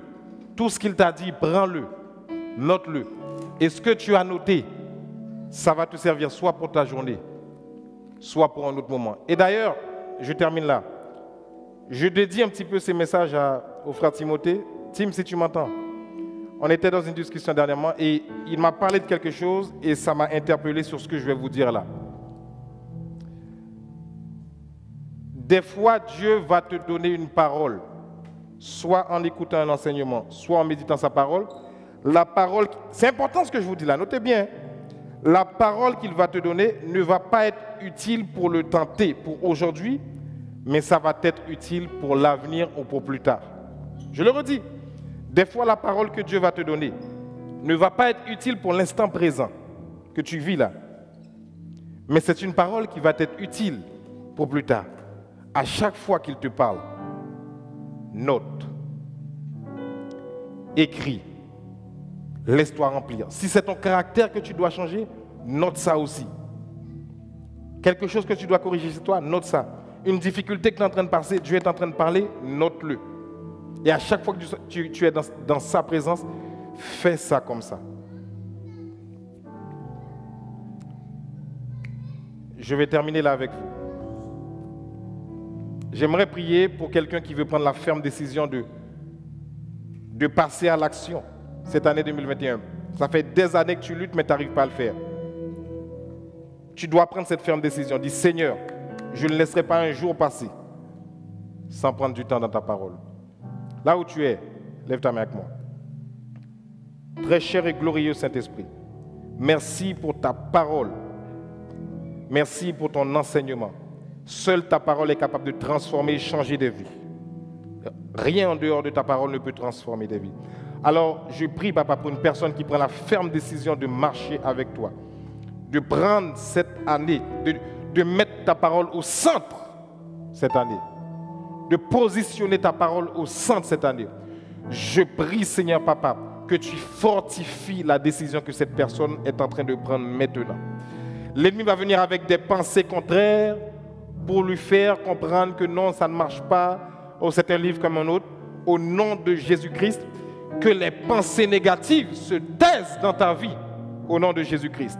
Tout ce qu'il t'a dit, prends-le, note-le. Et ce que tu as noté, ça va te servir soit pour ta journée, soit pour un autre moment. Et d'ailleurs, je termine là. Je dédie un petit peu ces messages au frère Timothée. Tim, si tu m'entends. On était dans une discussion dernièrement et il m'a parlé de quelque chose et ça m'a interpellé sur ce que je vais vous dire là. Des fois, Dieu va te donner une parole, soit en écoutant un enseignement, soit en méditant sa parole. La parole, c'est important ce que je vous dis là, notez bien. La parole qu'il va te donner ne va pas être utile pour le tenter, pour aujourd'hui, mais ça va être utile pour l'avenir ou pour plus tard. Je le redis, des fois la parole que Dieu va te donner ne va pas être utile pour l'instant présent que tu vis là, mais c'est une parole qui va être utile pour plus tard. À chaque fois qu'il te parle, note. Écris. Laisse-toi remplir. Si c'est ton caractère que tu dois changer, note ça aussi. Quelque chose que tu dois corriger chez toi, note ça. Une difficulté que tu es en train de passer, Dieu est en train de parler, note-le. Et à chaque fois que tu es dans sa présence, fais ça comme ça. Je vais terminer là avec vous. J'aimerais prier pour quelqu'un qui veut prendre la ferme décision de passer à l'action cette année 2021. Ça fait des années que tu luttes, mais tu n'arrives pas à le faire. Tu dois prendre cette ferme décision. Dis, Seigneur, je ne laisserai pas un jour passer sans prendre du temps dans ta parole. Là où tu es, lève ta main avec moi. Très cher et glorieux Saint-Esprit, merci pour ta parole. Merci pour ton enseignement. Seule ta parole est capable de transformer et changer des vies. Rien en dehors de ta parole ne peut transformer des vies. Alors, je prie, Papa, pour une personne qui prend la ferme décision de marcher avec toi, de prendre cette année, de mettre ta parole au centre cette année, de positionner ta parole au centre cette année. Je prie, Seigneur Papa, que tu fortifies la décision que cette personne est en train de prendre maintenant. L'ennemi va venir avec des pensées contraires pour lui faire comprendre que non, ça ne marche pas, oh, c'est un livre comme un autre. Au nom de Jésus-Christ, que les pensées négatives se taisent dans ta vie, au nom de Jésus-Christ.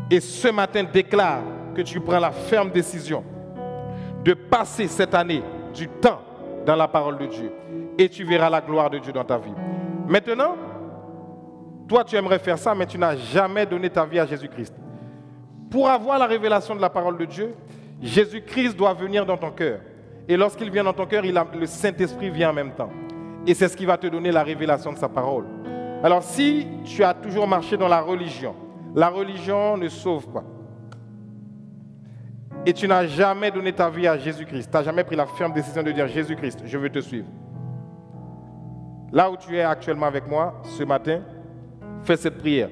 Et ce matin, déclare que tu prends la ferme décision de passer cette année du temps dans la parole de Dieu. Et tu verras la gloire de Dieu dans ta vie. Maintenant, toi tu aimerais faire ça, mais tu n'as jamais donné ta vie à Jésus-Christ. Pour avoir la révélation de la parole de Dieu, Jésus-Christ doit venir dans ton cœur. Et lorsqu'il vient dans ton cœur, le Saint-Esprit vient en même temps. Et c'est ce qui va te donner la révélation de sa parole. Alors si tu as toujours marché dans la religion ne sauve pas. Et tu n'as jamais donné ta vie à Jésus-Christ. Tu n'as jamais pris la ferme décision de dire Jésus-Christ, je veux te suivre. Là où tu es actuellement avec moi, ce matin, fais cette prière.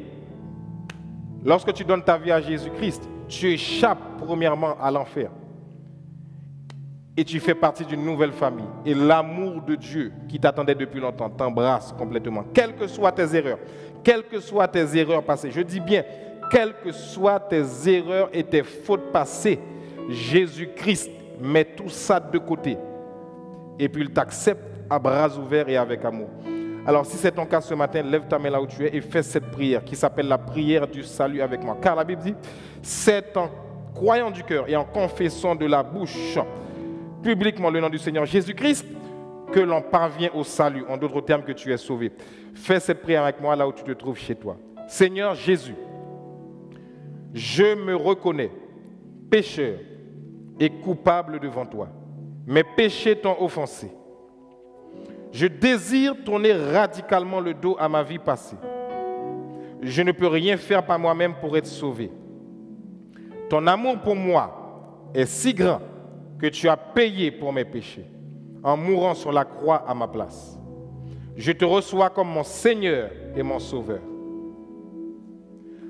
Lorsque tu donnes ta vie à Jésus-Christ, tu échappes premièrement à l'enfer. Et tu fais partie d'une nouvelle famille. Et l'amour de Dieu qui t'attendait depuis longtemps t'embrasse complètement. Quelles que soient tes erreurs passées, je dis bien, quelles que soient tes erreurs et tes fautes passées, Jésus-Christ met tout ça de côté. Et puis il t'accepte à bras ouverts et avec amour. Alors si c'est ton cas ce matin, lève ta main là où tu es et fais cette prière qui s'appelle la prière du salut avec moi. Car la Bible dit, c'est en croyant du cœur et en confessant de la bouche publiquement le nom du Seigneur Jésus-Christ que l'on parvient au salut. En d'autres termes, que tu es sauvé. Fais cette prière avec moi là où tu te trouves chez toi. Seigneur Jésus, je me reconnais pécheur et coupable devant toi. Mes péchés t'ont offensé. Je désire tourner radicalement le dos à ma vie passée. Je ne peux rien faire par moi-même pour être sauvé. Ton amour pour moi est si grand que tu as payé pour mes péchés en mourant sur la croix à ma place. Je te reçois comme mon Seigneur et mon Sauveur.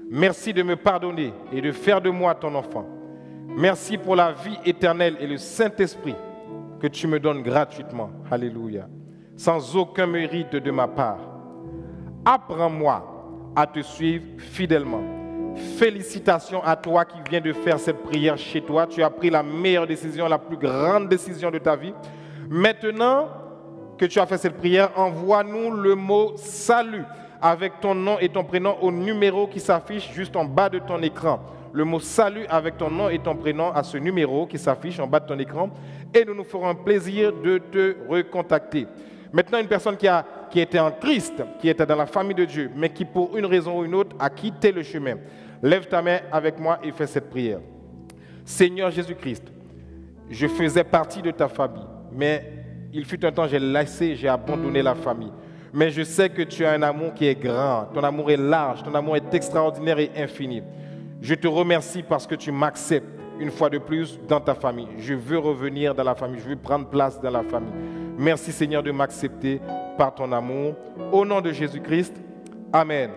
Merci de me pardonner et de faire de moi ton enfant. Merci pour la vie éternelle et le Saint-Esprit que tu me donnes gratuitement. Alléluia. Sans aucun mérite de ma part. Apprends-moi à te suivre fidèlement. Félicitations à toi qui viens de faire cette prière chez toi. Tu as pris la meilleure décision, la plus grande décision de ta vie. Maintenant que tu as fait cette prière, envoie-nous le mot « salut » avec ton nom et ton prénom au numéro qui s'affiche juste en bas de ton écran. Le mot « salut » avec ton nom et ton prénom à ce numéro qui s'affiche en bas de ton écran. Et nous nous ferons un plaisir de te recontacter. Maintenant, une personne qui était en Christ, qui était dans la famille de Dieu, mais qui pour une raison ou une autre a quitté le chemin. Lève ta main avec moi et fais cette prière. Seigneur Jésus-Christ, je faisais partie de ta famille, mais il fut un temps, j'ai laissé, j'ai abandonné la famille. Mais je sais que tu as un amour qui est grand, ton amour est large, ton amour est extraordinaire et infini. Je te remercie parce que tu m'acceptes une fois de plus dans ta famille. Je veux revenir dans la famille, je veux prendre place dans la famille. Merci Seigneur de m'accepter par ton amour. Au nom de Jésus-Christ, Amen.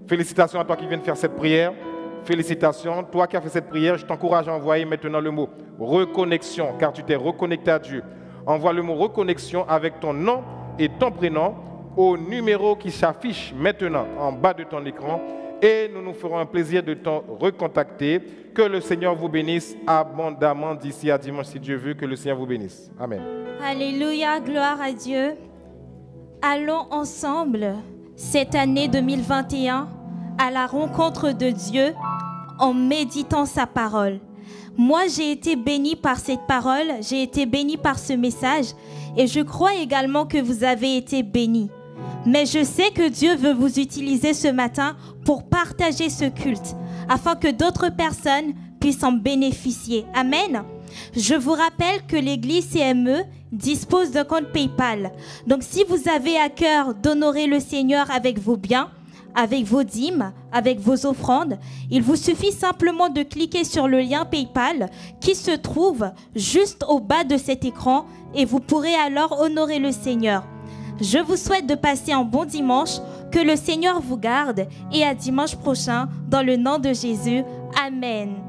Félicitations à toi qui viens de faire cette prière. Félicitations. Toi qui as fait cette prière, je t'encourage à envoyer maintenant le mot reconnexion, car tu t'es reconnecté à Dieu envoie le mot reconnexion avec ton nom et ton prénom au numéro qui s'affiche maintenant en bas de ton écran et nous nous ferons un plaisir de te recontacter. Que le Seigneur vous bénisse abondamment d'ici à dimanche si Dieu veut. Que le Seigneur vous bénisse. Amen. Alléluia, gloire à Dieu. Allons ensemble cette année 2021 à la rencontre de Dieu en méditant sa parole. Moi, j'ai été bénie par cette parole, j'ai été bénie par ce message et je crois également que vous avez été bénis. Mais je sais que Dieu veut vous utiliser ce matin pour partager ce culte afin que d'autres personnes puissent en bénéficier. Amen. Je vous rappelle que l'église CME dispose d'un compte PayPal. Donc si vous avez à cœur d'honorer le Seigneur avec vos biens, avec vos dîmes, avec vos offrandes, il vous suffit simplement de cliquer sur le lien PayPal qui se trouve juste au bas de cet écran et vous pourrez alors honorer le Seigneur. Je vous souhaite de passer un bon dimanche, que le Seigneur vous garde et à dimanche prochain dans le nom de Jésus. Amen.